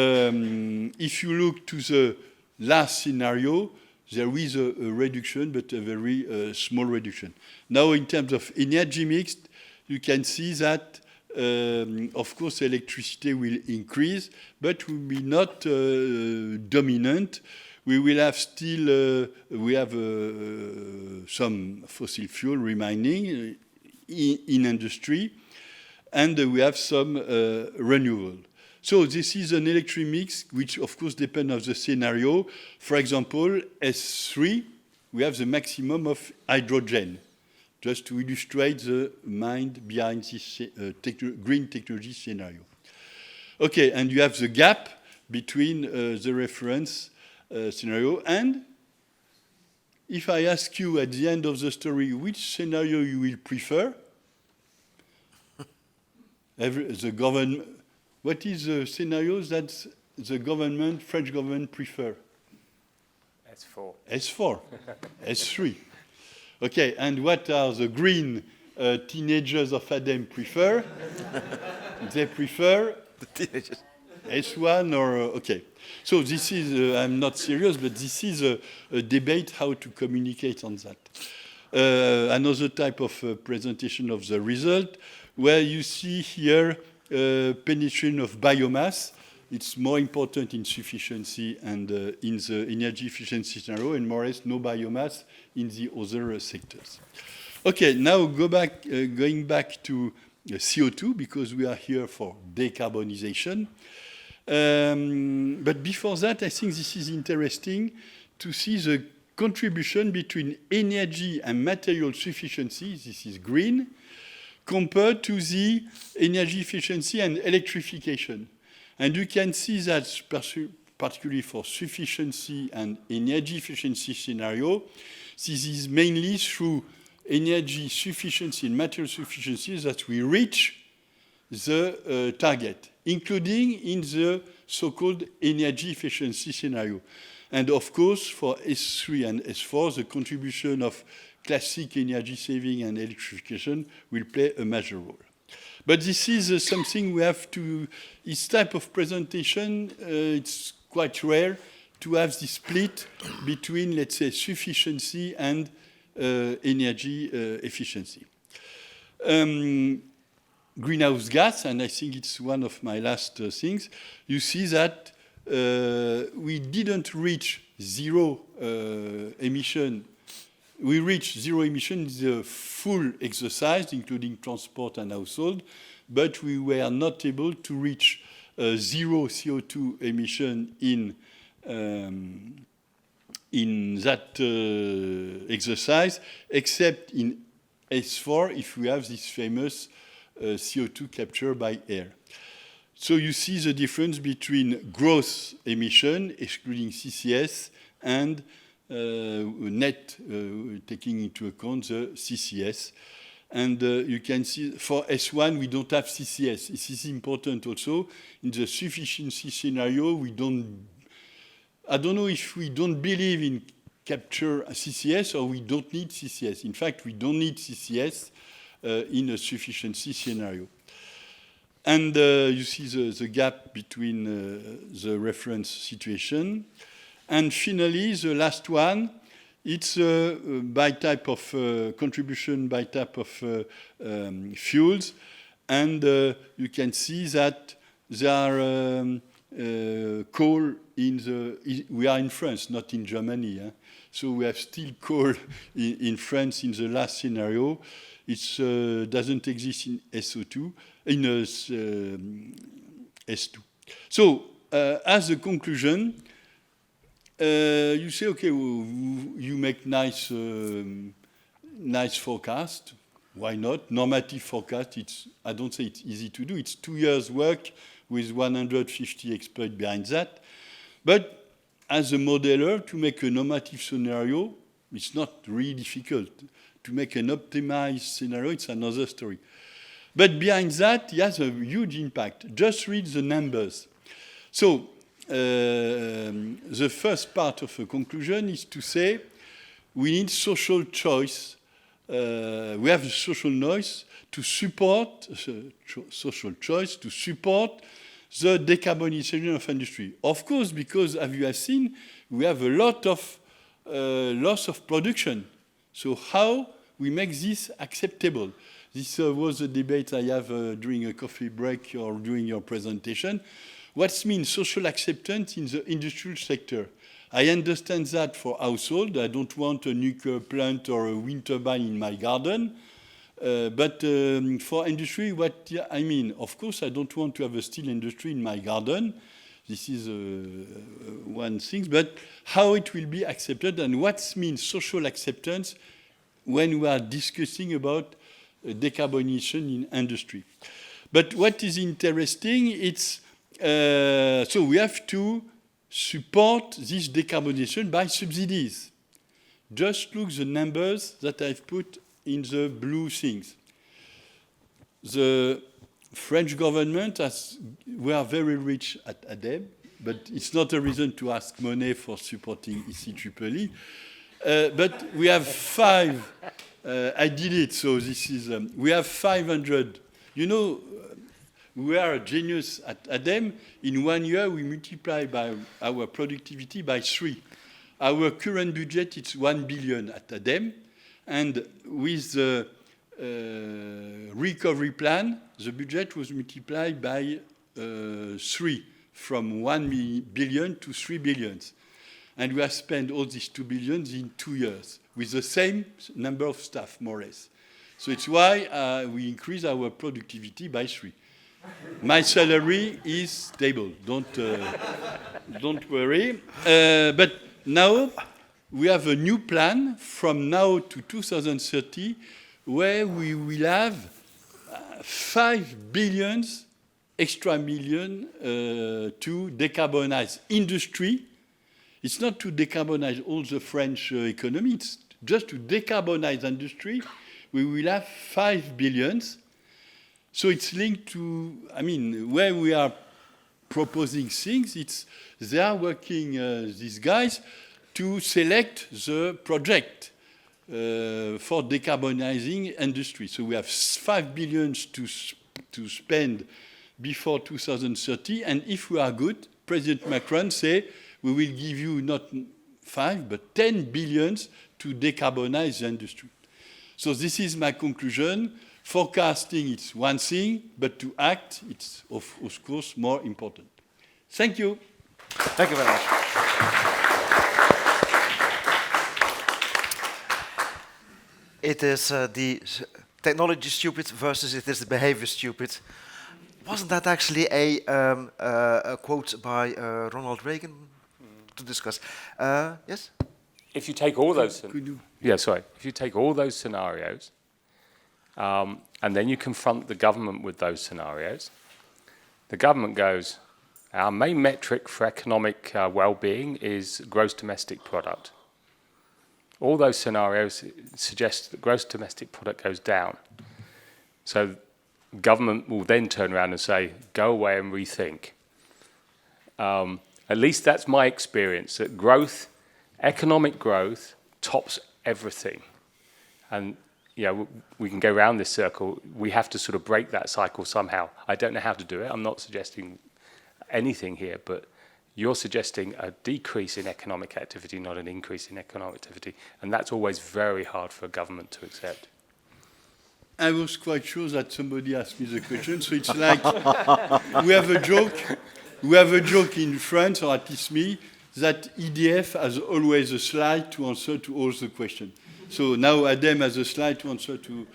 if you look to the last scenario, there is a reduction, but a very small reduction. Now, in terms of energy mix, you can see that, of course, electricity will increase, but will be not dominant. We will have still, we have some fossil fuel remaining in industry, and we have some renewable. So this is an electric mix, which of course depends on the scenario. For example, S3, we have the maximum of hydrogen, just to illustrate the mind behind this green technology scenario. Okay, and you have the gap between the reference scenario. And if I ask you at the end of the story which scenario you will prefer, the government, what is the scenario that the government, French government, prefer? S4. S4, S3. Okay, and what are the green teenagers of ADEME prefer? They prefer The teenagers. S1 or, okay. So this is, I'm not serious, but this is a debate how to communicate on that. Another type of presentation of the result, where you see here penetration of biomass. It's more important in sufficiency and in the energy efficiency scenario, and more or less no biomass in the other sectors. Okay, now going back to CO2, because we are here for decarbonization. But before that, I think this is interesting to see the contribution between energy and material sufficiency, this is green, compared to the energy efficiency and electrification. And you can see that particularly for sufficiency and energy efficiency scenario, this is mainly through energy sufficiency and material sufficiency that we reach the target, including in the so-called energy efficiency scenario. And of course, for S3 and S4, the contribution of classic energy saving and electrification will play a major role. But this is something we have to, this type of presentation, it's quite rare to have this split between, let's say, sufficiency and energy efficiency. Greenhouse gas, and I think it's one of my last things, you see that we didn't reach zero emission. We reached zero emission in the full exercise, including transport and household, but we were not able to reach zero CO2 emission in that exercise, except in S4 if we have this famous CO2 capture by air. So you see the difference between gross emission, excluding CCS, and net, taking into account the CCS. And you can see for S1, we don't have CCS. This is important also. In the sufficiency scenario, I don't know if we don't believe in capture CCS or we don't need CCS. In fact, we don't need CCS in a sufficiency scenario. And you see the gap between the reference situation. And finally, the last one, it's by type of contribution by type of fuels. And you can see that there are coal in the, we are in France, not in Germany. Eh? So we have still coal in France in the last scenario. It doesn't exist in SO2, in S2. So as a conclusion, you say, okay, you make nice forecast. Why not? Normative forecast, I don't say it's easy to do. It's 2 years work with 150 experts behind that. But as a modeler, to make a normative scenario, it's not really difficult. To make an optimized scenario, it's another story. But behind that, it has a huge impact. Just read the numbers. So the first part of the conclusion is to say we need social choice. We have a social noise to support, social choice to support the decarbonization of industry. Of course, because as you have seen, we have a lot of loss of production. So how we make this acceptable? This was the debate I have during a coffee break or during your presentation. What means social acceptance in the industrial sector? I understand that for household. I don't want a nuclear plant or a wind turbine in my garden. But for industry, what I mean, of course, I don't want to have a steel industry in my garden. This is one thing. But how it will be accepted and what means social acceptance when we are discussing about decarbonization in industry. But what is interesting, it's so we have to support this decarbonization by subsidies. Just look the numbers that I've put in the blue things. The French government we are very rich at ADEME, but it's not a reason to ask money for supporting Eceee. But we have I did it, so this is, we have 500. You know, we are a genius at ADEME. In 1 year, we multiply by our productivity by 3. Our current budget is 1 billion at ADEME. And with the recovery plan, the budget was multiplied by 3, from 1 billion to 3 billions. And we have spent all these 2 billions in 2 years with the same number of staff, more or less. So it's why we increase our productivity by 3. My salary is stable. Don't worry. But now we have a new plan from now to 2030 where we will have 5 billion extra million to decarbonize industry. It's not to decarbonize all the French economy, it's just to decarbonize industry. We will have 5 billion. So it's linked to, I mean, where we are proposing things, they are working, these guys, to select the project for decarbonizing industry. So we have 5 billion to spend before 2030, and if we are good, President Macron say, we will give you not 5, but 10 billions to decarbonize the industry. So this is my conclusion. Forecasting is one thing, but to act, it's of course more important. Thank you. Thank you very much. It is the technology stupid versus it is the behavior stupid. Wasn't that actually a quote by Ronald Reagan to discuss? Yes? If you take all those, Could you? if you take all those scenarios, and then you confront the government with those scenarios, the government goes, our main metric for economic well-being is gross domestic product. All those scenarios suggest that gross domestic product goes down. So government will then turn around and say, go away and rethink. At least that's my experience, that growth, economic growth, tops everything. And we can go around this circle. We have to sort of break that cycle somehow. I don't know how to do it. I'm not suggesting anything here, but you're suggesting a decrease in economic activity, not an increase in economic activity. And that's always very hard for a government to accept. I was quite sure that somebody asked me the question, so it's like we have a joke. We have a joke in France, or at least me, that EDF has always a slide to answer to all the questions. So now Adem has a slide to answer to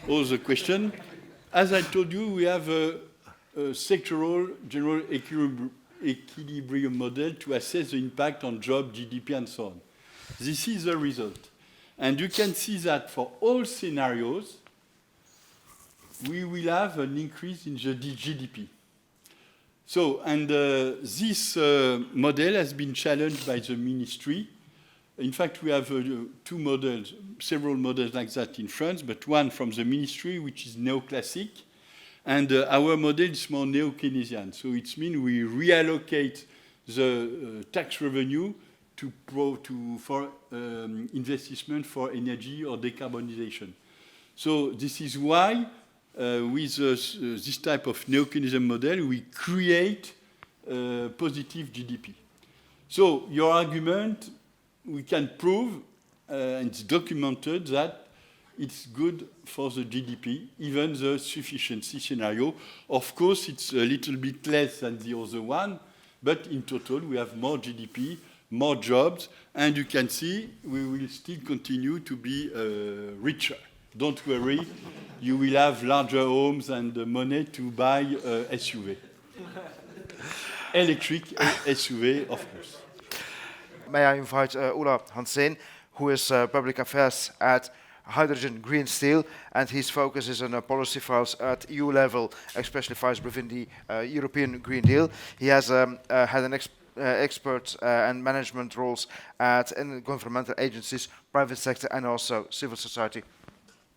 all the questions. As I told you, we have a sectoral general equilibrium model to assess the impact on job, GDP, and so on. This is the result. And you can see that for all scenarios, we will have an increase in the GDP. So, and this model has been challenged by the ministry. In fact, we have two models, several models like that in France, but one from the ministry, which is neoclassic, and our model is more neo-Keynesian. So it means we reallocate the tax revenue for investment for energy or decarbonization. So this is why, with this type of neo-Keynesian model, we create positive GDP. So your argument, we can prove, and it's documented, that it's good for the GDP, even the sufficiency scenario. Of course, it's a little bit less than the other one, but in total, we have more GDP, more jobs, and you can see we will still continue to be richer. Don't worry, you will have larger homes and money to buy SUV. Electric SUV, of course. May I invite Ulla Hansen, who is Public Affairs at Hydrogen Green Steel, and his focus is on policy files at EU level, especially files within the European Green Deal. He has had an expert and management roles in governmental agencies, private sector, and also civil society.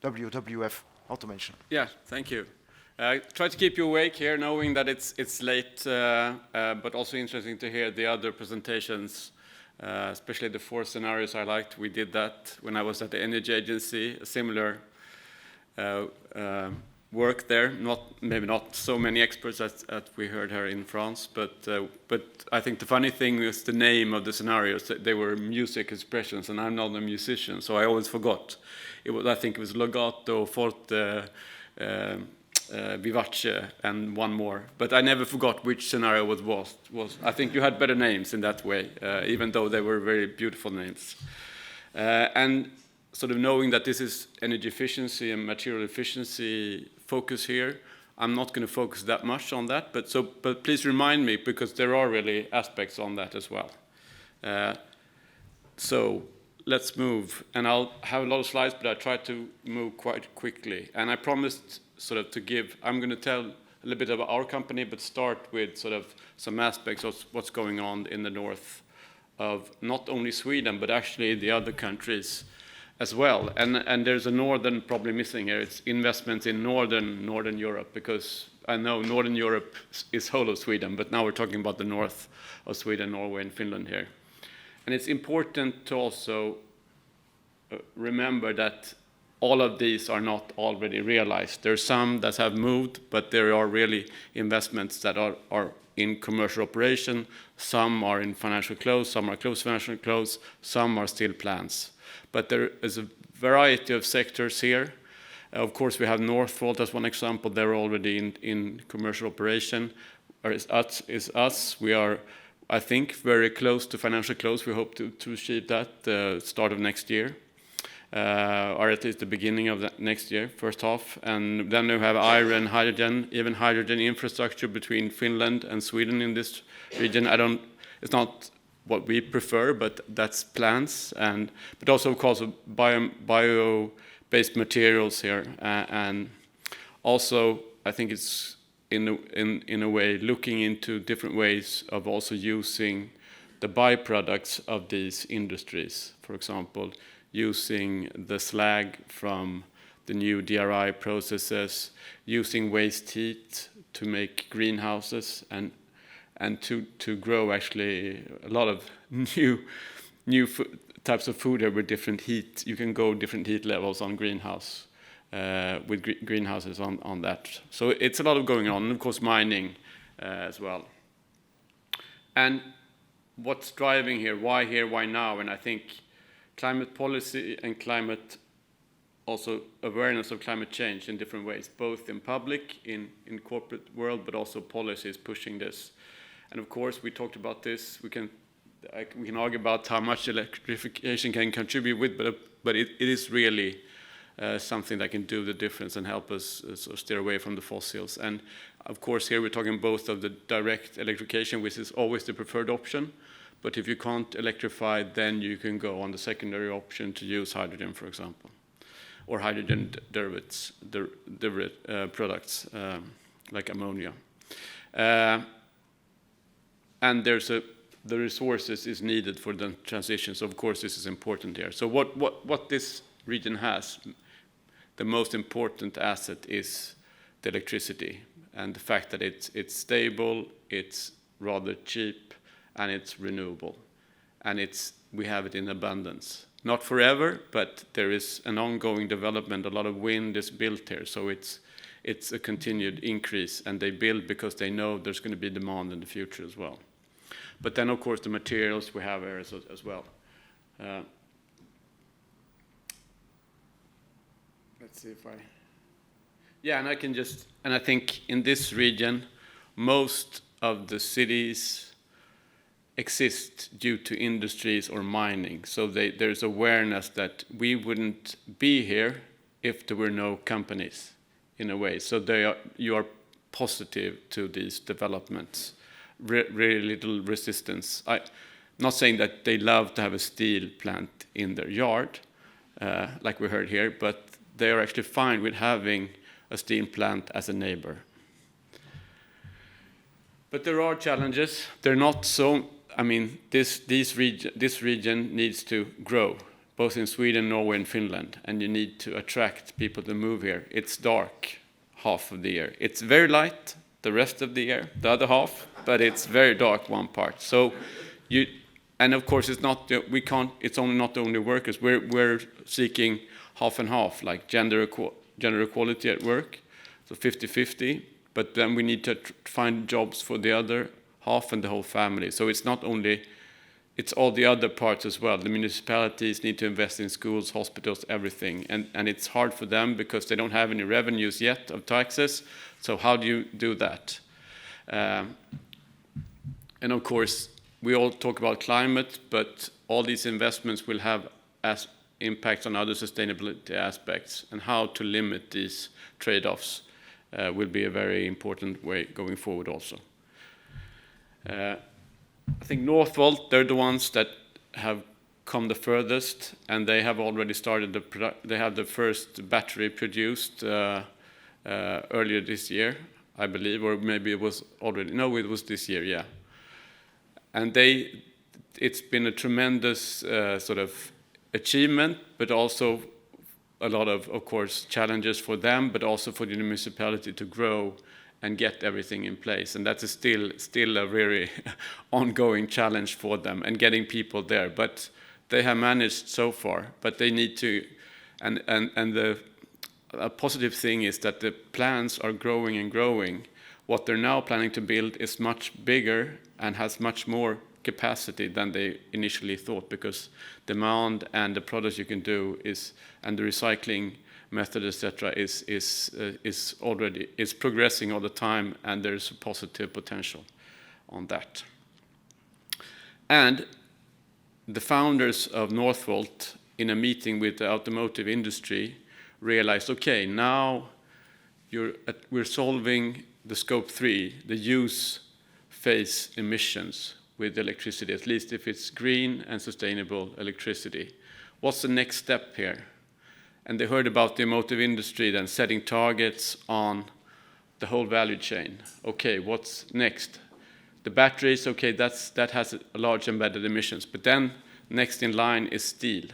WWF, not to mention. Yeah, thank you. Try to keep you awake here, knowing that it's late, but also interesting to hear the other presentations, especially the 4 scenarios I liked. We did that when I was at the Energy Agency, a similar work there. Maybe not so many experts as we heard here in France, but I think the funny thing was the name of the scenarios. They were music expressions, and I'm not a musician, so I always forgot. I think it was Legato, Forte, Vivace, and one more. But I never forgot which scenario was. I think you had better names in that way, even though they were very beautiful names. And sort of knowing that this is energy efficiency and material efficiency focus here, I'm not going to focus that much on that. But please remind me, because there are really aspects on that as well. So let's move. And I'll have a lot of slides, but I try to move quite quickly. And I promised sort of to give, I'm going to tell a little bit about our company, but start with sort of some aspects of what's going on in the north of not only Sweden, but actually the other countries as well. And there's a northern problem missing here. It's investments in northern Europe, because I know Northern Europe is whole of Sweden, but now we're talking about the north of Sweden, Norway, and Finland here. And it's important to also remember that all of these are not already realized. There are some that have moved, but there are really investments that are in commercial operation. Some are in financial close, some are close to financial close, some are still plans. But there is a variety of sectors here. Of course, we have Northvolt as one example. They're already in commercial operation. Or is us. We are, I think, very close to financial close. We hope to achieve that start of next year, or at least the beginning of the next year, first half. And then we have iron, hydrogen, even hydrogen infrastructure between Finland and Sweden in this region. It's not what we prefer, but that's plans, but also of course bio-based materials here, and also I think it's in a way looking into different ways of also using the byproducts of these industries. For example, using the slag from the new DRI processes, using waste heat to make greenhouses, and to grow actually a lot of new types of food here with different heat. You can go different heat levels on greenhouse with greenhouses on that. So it's a lot of going on, and of course mining as well. And what's driving here, why now? And I think climate policy and climate, also awareness of climate change in different ways, both in public, in corporate world, but also policies pushing this. And of course, we talked about this. We can argue about how much electrification can contribute with, but it is really something that can do the difference and help us sort of steer away from the fossils. And of course, here we're talking both of the direct electrification, which is always the preferred option. But if you can't electrify, then you can go on the secondary option to use hydrogen, for example, or hydrogen derivatives, products like ammonia. And the resources is needed for the transition. So of course this is important here. So what this region has, the most important asset is the electricity, and the fact that it's stable, it's rather cheap, and it's renewable, and we have it in abundance. Not forever, but there is an ongoing development. A lot of wind is built here, so it's a continued increase, and they build because they know there's going to be demand in the future as well. But then, of course, the materials we have here as well. Let's see if yeah, and I think in this region, most of the cities exist due to industries or mining. So there's awareness that we wouldn't be here if there were no companies, in a way. So you are positive to these developments. Really little resistance. I'm not saying that they love to have a steel plant in their yard, like we heard here, but they are actually fine with having a steel plant as a neighbor. But there are challenges. They're not so. I mean, this region needs to grow, both in Sweden, Norway, and Finland, and you need to attract people to move here. It's dark half of the year. It's very light the rest of the year, the other half, but it's very dark one part. So and of course it's not it's only not only workers. We're seeking half and half, like gender equality at work, so 50-50, but then we need to find jobs for the other half and the whole family. So it's not only, it's all the other parts as well. The municipalities need to invest in schools, hospitals, everything. And it's hard for them because they don't have any revenues yet of taxes. So how do you do that? And of course, we all talk about climate, but all these investments will have impacts on other sustainability aspects, and how to limit these trade-offs will be a very important way going forward also. I think Northvolt, they're the ones that have come the furthest, and they have already started they have the first battery produced earlier this year, I believe, or maybe it was already, no, it was this year, yeah. And it's been a tremendous sort of achievement, but also a lot of course, challenges for them, but also for the municipality to grow and get everything in place. And that is still a very ongoing challenge for them and getting people there. But they have managed so far, but they need to, and a positive thing is that the plans are growing and growing. What they're now planning to build is much bigger and has much more capacity than they initially thought, because demand and the products you can do is, and the recycling method, etc., is progressing all the time, and there's a positive potential on that. And the founders of Northvolt, in a meeting with the automotive industry, realized, okay, now we're solving the scope 3, the use phase emissions with electricity, at least if it's green and sustainable electricity. What's the next step here? And they heard about the automotive industry then setting targets on the whole value chain. Okay, what's next? The batteries, okay, that has a large embedded emissions, but then next in line is steel.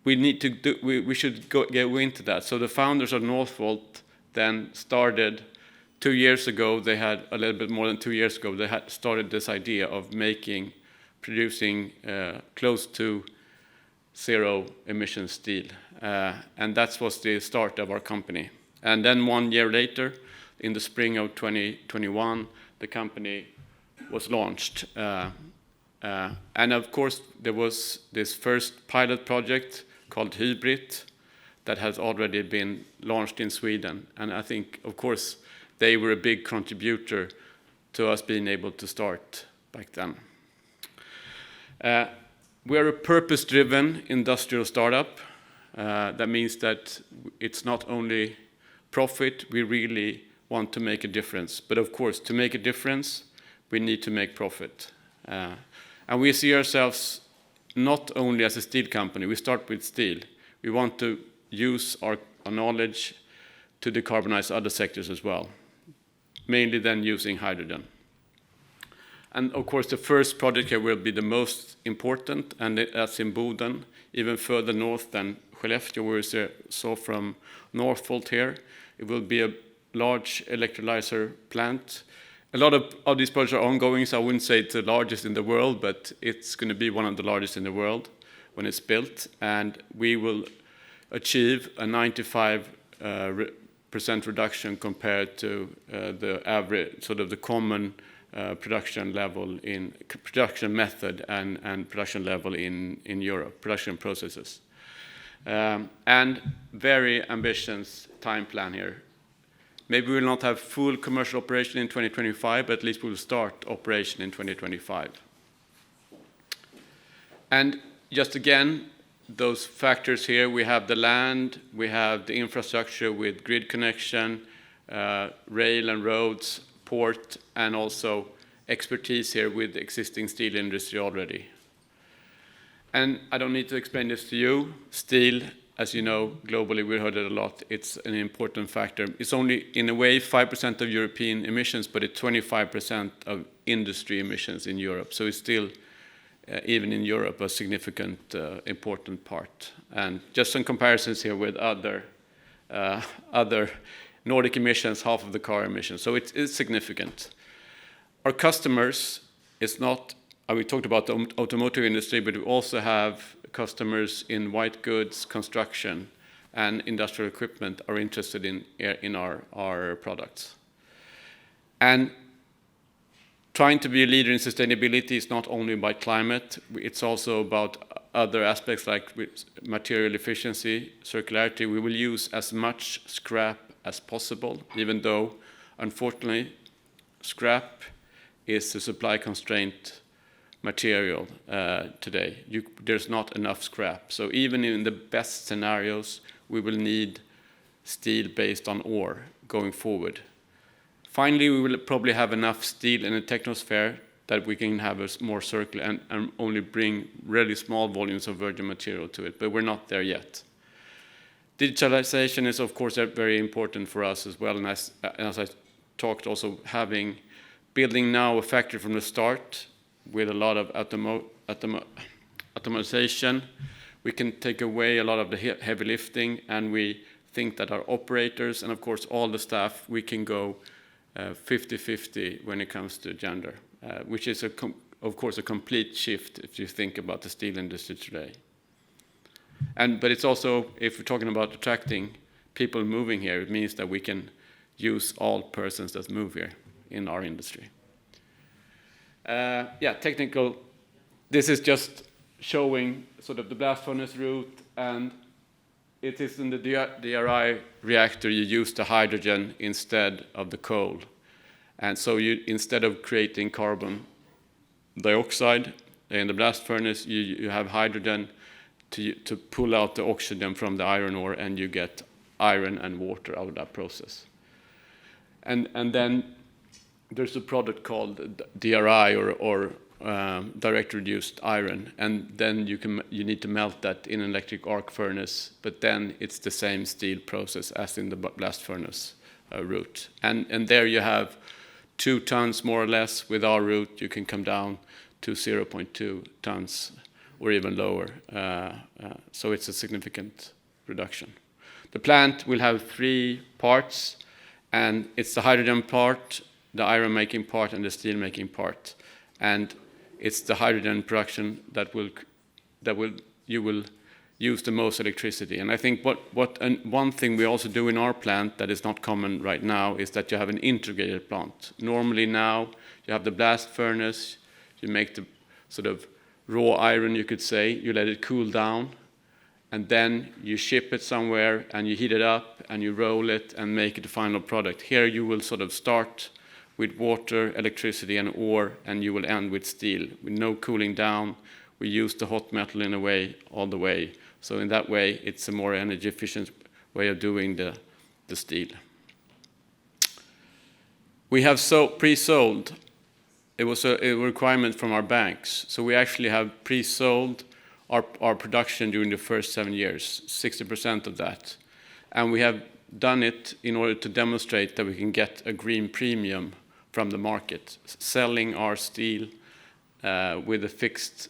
We should go into that. So the founders of Northvolt then started 2 years ago. They had a little bit more than 2 years ago. They had started this idea of producing close to zero emission steel, and that was the start of our company. And then 1 year later, in the spring of 2021, the company was launched. And of course, there was this first pilot project called Hybrid that has already been launched in Sweden. And I think, of course, they were a big contributor to us being able to start back then. We're a purpose-driven industrial startup. That means that it's not only profit, we really want to make a difference. But of course, to make a difference, we need to make profit. And we see ourselves not only as a steel company. We start with steel. We want to use our knowledge to decarbonize other sectors as well, mainly then using hydrogen. And of course, the first project here will be the most important, and that's in Boden, even further north than Skellefteå, where we saw from Northvolt here. It will be a large electrolyzer plant. A lot of these projects are ongoing, so I wouldn't say it's the largest in the world, but it's going to be one of the largest in the world when it's built. And we will achieve a 95% reduction compared to the average, sort of the common production level in production method and production level in Europe, production processes. And very ambitious time plan here. Maybe we will not have full commercial operation in 2025, but at least we will start operation in 2025. And just again, those factors here, we have the land, we have the infrastructure with grid connection, rail and roads, port, and also expertise here with the existing steel industry already. And I don't need to explain this to you. Steel, as you know, globally, we heard it a lot. It's an important factor. It's only, in a way, 5% of European emissions, but it's 25% of industry emissions in Europe. So it's still, even in Europe, a significant, important part. And just some comparisons here with other Nordic emissions, half of the car emissions. So it's significant. Our customers is not, we talked about the automotive industry, but we also have customers in white goods, construction, and industrial equipment are interested in our products. And trying to be a leader in sustainability is not only about climate, it's also about other aspects like material efficiency, circularity. We will use as much scrap as possible, even though, unfortunately, scrap is a supply constraint material today. There's not enough scrap. So even in the best scenarios, we will need steel based on ore going forward. Finally, we will probably have enough steel in the technosphere that we can have a more circular and only bring really small volumes of virgin material to it, but we're not there yet. Digitalization is, of course, very important for us as well, and as I talked, also building now a factory from the start with a lot of automation, we can take away a lot of the heavy lifting, and we think that our operators and of course all the staff, we can go 50-50 when it comes to gender, which is of course a complete shift if you think about the steel industry today. But it's also, if we're talking about attracting people moving here, it means that we can use all persons that move here in our industry. Technical. This is just showing sort of the blast furnace route, and it is in the DRI reactor you use the hydrogen instead of the coal. And so instead of creating carbon dioxide in the blast furnace, you have hydrogen to pull out the oxygen from the iron ore, and you get iron and water out of that process. And then there's a product called DRI or direct reduced iron, and then you need to melt that in an electric arc furnace, but then it's the same steel process as in the blast furnace route. And there you have 2 tons more or less. With our route you can come down to 0.2 tons or even lower. So it's a significant reduction. The plant will have 3 parts, and it's the hydrogen part, the iron making part, and the steel making part. And it's the hydrogen production that you will use the most electricity. And I think one thing we also do in our plant that is not common right now is that you have an integrated plant. Normally now you have the blast furnace, you make the sort of raw iron, you could say, you let it cool down, and then you ship it somewhere and you heat it up and you roll it and make it a final product. Here you will sort of start with water, electricity and ore, and you will end with steel. With no cooling down, we use the hot metal in a way all the way. So in that way, it's a more energy efficient way of doing the steel. We have pre-sold. It was a requirement from our banks. So we actually have pre-sold our production during the first 7 years, 60% of that. And we have done it in order to demonstrate that we can get a green premium from the market, selling our steel with a fixed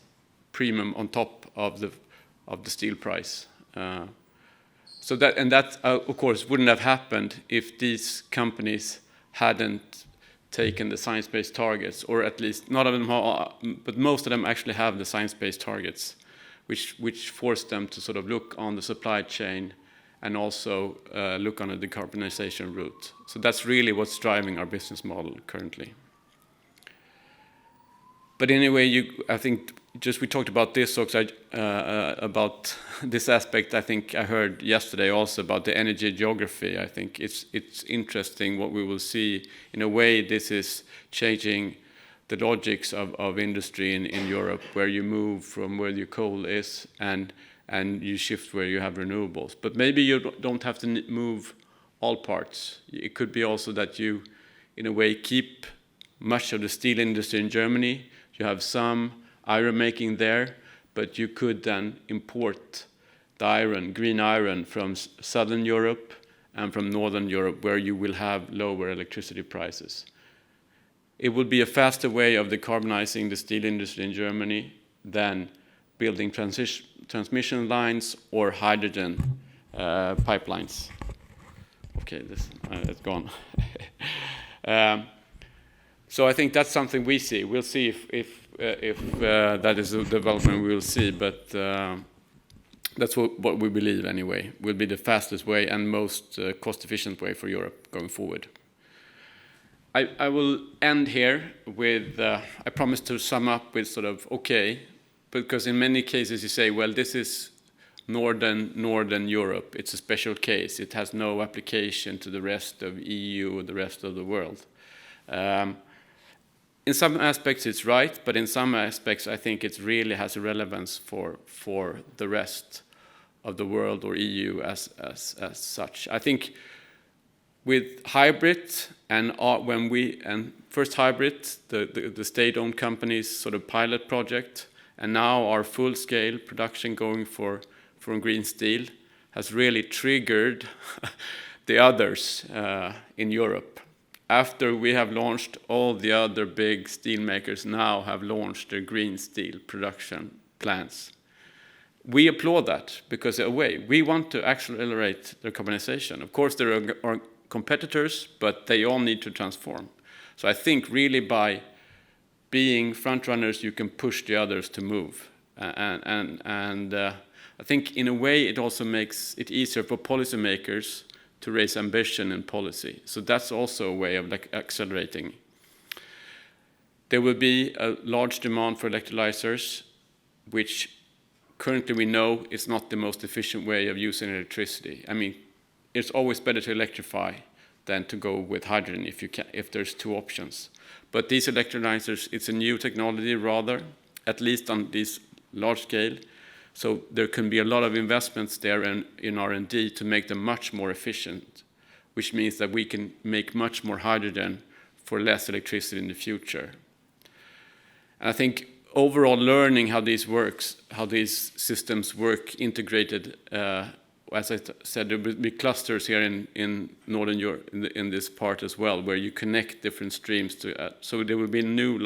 premium on top of the steel price. So that of course wouldn't have happened if these companies hadn't taken the science-based targets, or at least not of them, but most of them actually have the science-based targets, which forced them to sort of look on the supply chain and also look on a decarbonization route. So that's really what's driving our business model currently. But anyway, I think just we talked about this, about this aspect. I think I heard yesterday also about the energy geography. I think it's interesting what we will see. In a way, this is changing the logics of industry in Europe, where you move from where your coal is and you shift where you have renewables. But maybe you don't have to move all parts. It could be also that you, in a way, keep much of the steel industry in Germany. You have some iron making there, but you could then import the iron, green iron, from Southern Europe and from Northern Europe, where you will have lower electricity prices. It would be a faster way of decarbonizing the steel industry in Germany than building transmission lines or hydrogen pipelines. Okay, it's gone. So I think that's something we see. We'll see if that is a development we will see, but that's what we believe anyway. Will be the fastest way and most cost-efficient way for Europe going forward. I will end here with, I promise to sum up with sort of, okay, because in many cases you say, well, this is Northern Europe. It's a special case. It has no application to the rest of EU or the rest of the world. In some aspects it's right, but in some aspects I think it really has a relevance for the rest of the world or EU as such. I think with hybrid and first hybrid, the state-owned companies sort of pilot project, and now our full-scale production going for green steel has really triggered the others in Europe. After we have launched, all the other big steel makers now have launched their green steel production glance. We applaud that because in a way, we want to accelerate decarbonization. Of course, there are competitors, but they all need to transform. So I think really by being front runners, you can push the others to move. I think in a way it also makes it easier for policymakers to raise ambition in policy. So that's also a way of accelerating. There will be a large demand for electrolyzers, which currently we know is not the most efficient way of using electricity. I mean, it's always better to electrify than to go with hydrogen if there's two options. But these electrolyzers, it's a new technology rather, at least on this large scale. So there can be a lot of investments there in R&D to make them much more efficient, which means that we can make much more hydrogen for less electricity in the future. And I think overall learning how these systems work integrated, as I said, there will be clusters here in Northern Europe, in this part as well, where you connect different streams to. So there will be new,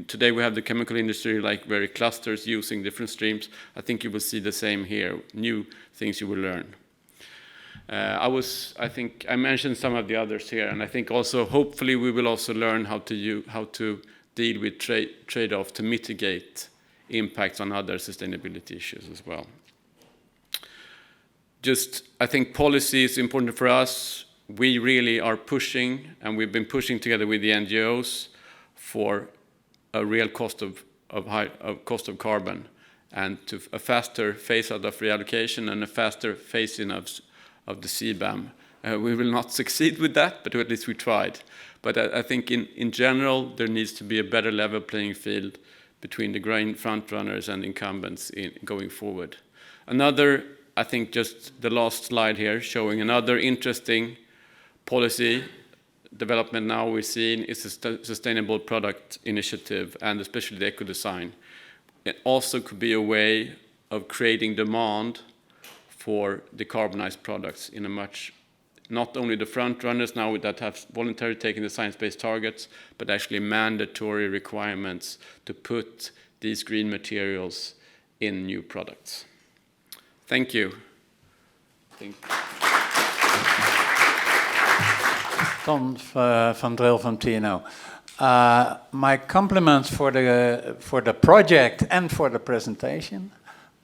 today we have the chemical industry, very clusters using different streams. I think you will see the same here, new things you will learn. I think I mentioned some of the others here, and I think also hopefully we will also learn how to deal with trade-off to mitigate impacts on other sustainability issues as well. I think policy is important for us. We really are pushing, and we've been pushing together with the NGOs for a real cost of carbon, and to a faster phase out of reallocation and a faster phase-in of the CBAM. We will not succeed with that, but at least we tried. But I think in general, there needs to be a better level playing field between the green front runners and incumbents going forward. I think just the last slide here showing another interesting policy development now we're seeing is a sustainable product initiative, and especially the eco-design. It also could be a way of creating demand for decarbonized products in a much, not only the front runners now that have voluntarily taken the science-based targets, but actually mandatory requirements to put these green materials in new products. Thank you. Ton van Drill from TNO. My compliments for the project and for the presentation.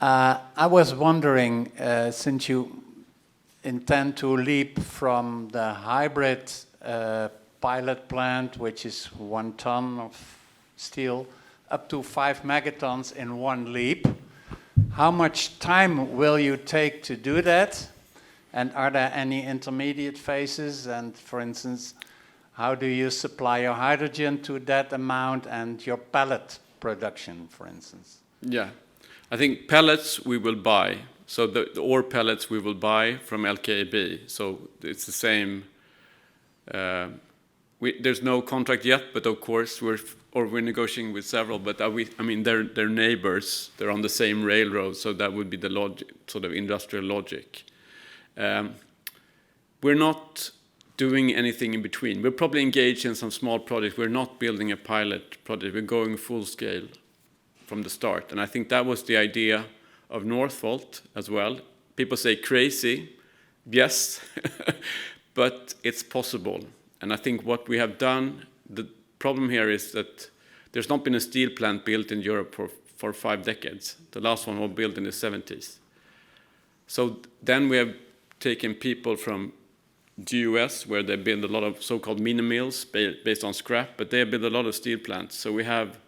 I was wondering, since you intend to leap from the hybrid pilot plant, which is 1 ton of steel, up to 5 megatons in one leap, how much time will you take to do that? And are there any intermediate phases? And for instance, how do you supply your hydrogen to that amount and your pellet production, for instance? Yeah, I think pellets we will buy. So the ore pellets we will buy from LKAB. So it's the same. There's no contract yet, but of course we're negotiating with several. But they're neighbors. They're on the same railroad, so that would be the logic, sort of industrial logic. We're not doing anything in between. We're probably engaged in some small projects. We're not building a pilot project. We're going full scale from the start. And I think that was the idea of Northvolt as well. People say crazy. Yes, but it's possible. And I think what we have done, the problem here is that there's not been a steel plant built in Europe for 5 decades. The last one was built in the 70s. So then we have taken people from the US, where they build a lot of so-called mini mills based on scrap, but they build a lot of steel plants. So we have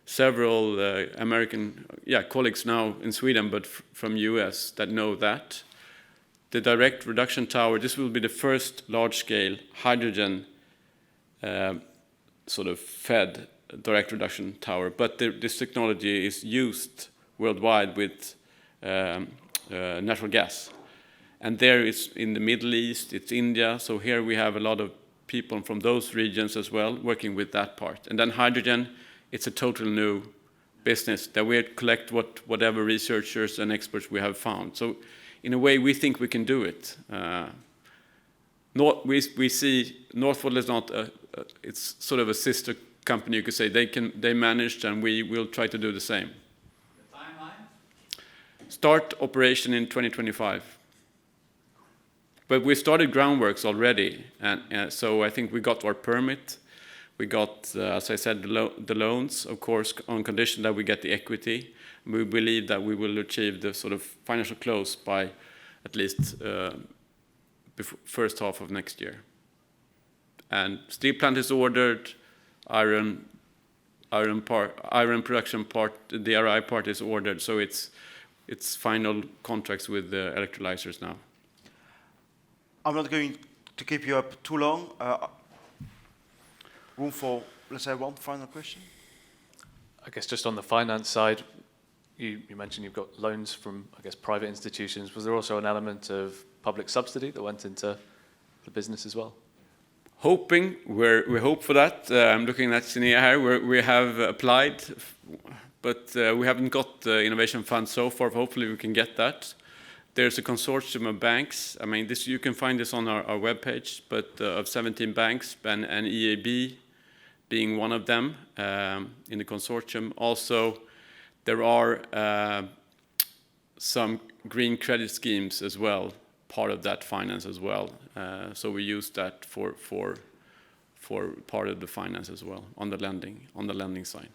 several American colleagues now in Sweden, but from US that know that. The direct reduction tower, this will be the first large-scale hydrogen sort of fed direct reduction tower, but this technology is used worldwide with natural gas. And there it's in the Middle East, it's India, so here we have a lot of people from those regions as well working with that part. And then hydrogen, it's a total new business that we collect whatever researchers and experts we have found. So in a way, we think we can do it. We see Northvolt is not it's sort of a sister company, you could say. They managed, and we will try to do the same. start operation in 2025. But we started groundworks already, and so I think we got our permit. We got, as I said, the loans, of course, on condition that we get the equity. We believe that we will achieve the sort of financial close by at least first half of next year. And steel plant is ordered, iron production part, the DRI part is ordered, so it's final contracts with the electrolyzers now. I'm not going to keep you up too long. Room for, let's say, one final question. I guess just on the finance side, you mentioned you've got loans from, I guess, private institutions. Was there also an element of public subsidy that went into the business as well? We hope for that. I'm looking at Eceee here. We have applied, but we haven't got the innovation fund so far. Hopefully we can get that. There's a consortium of banks. I mean, this you can find this on our webpage, but of 17 banks, and EIB being one of them in the consortium. Also, there are some green credit schemes as well, part of that finance as well. So we use that for part of the finance as well on the lending side.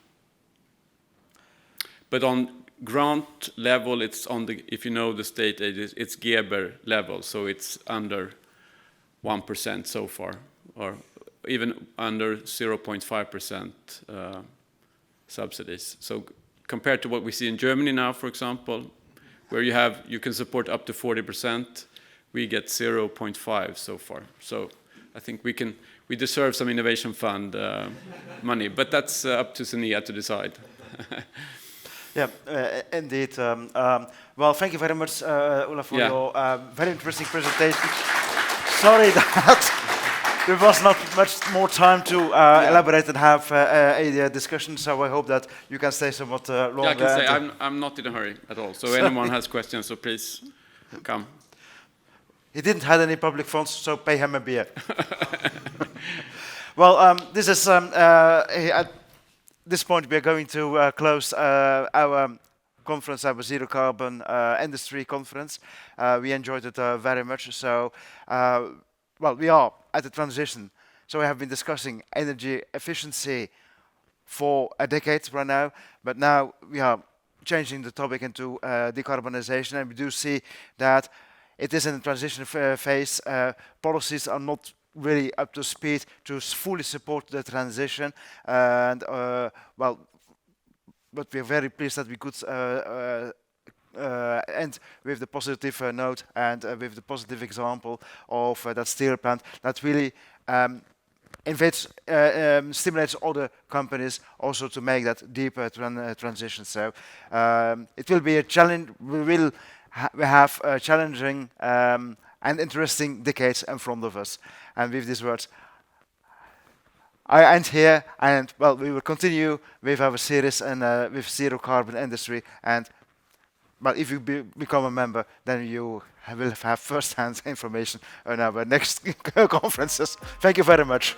But on grant level, it's on the, if you know the state aid, it's Geber level, so it's under 1% so far, or even under 0.5% subsidies. So compared to what we see in Germany now, for example, where you can support up to 40%, we get 0.5 so far. So I think we deserve some innovation fund money, but that's up to Eceee to decide. Yeah, indeed. Well, thank you very much, Ola, for your very interesting presentation. Sorry that there was not much more time to elaborate and have a discussion, so I hope that you can stay somewhat longer. Yeah, I can say I'm not in a hurry at all, so anyone has questions, so please come. He didn't have any public funds, so pay him a beer. Well, this is at this point we are going to close our conference, our Zero Carbon Industry Conference. We enjoyed it very much. So, well, we are at the transition. So we have been discussing energy efficiency for a decade right now, but now we are changing the topic into decarbonization, and we do see that it is in the transition phase. Policies are not really up to speed to fully support the transition, and well, but we're very pleased that we could end with the positive note and with the positive example of that steel plant that really stimulates other companies also to make that deeper transition. So it will be a challenge. We have a challenging and interesting decades in front of us. And with these words, I end here, and well, we will continue with our series and with Zero Carbon Industry. And well, if you become a member, then you will have first-hand information on our next conferences. Thank you very much.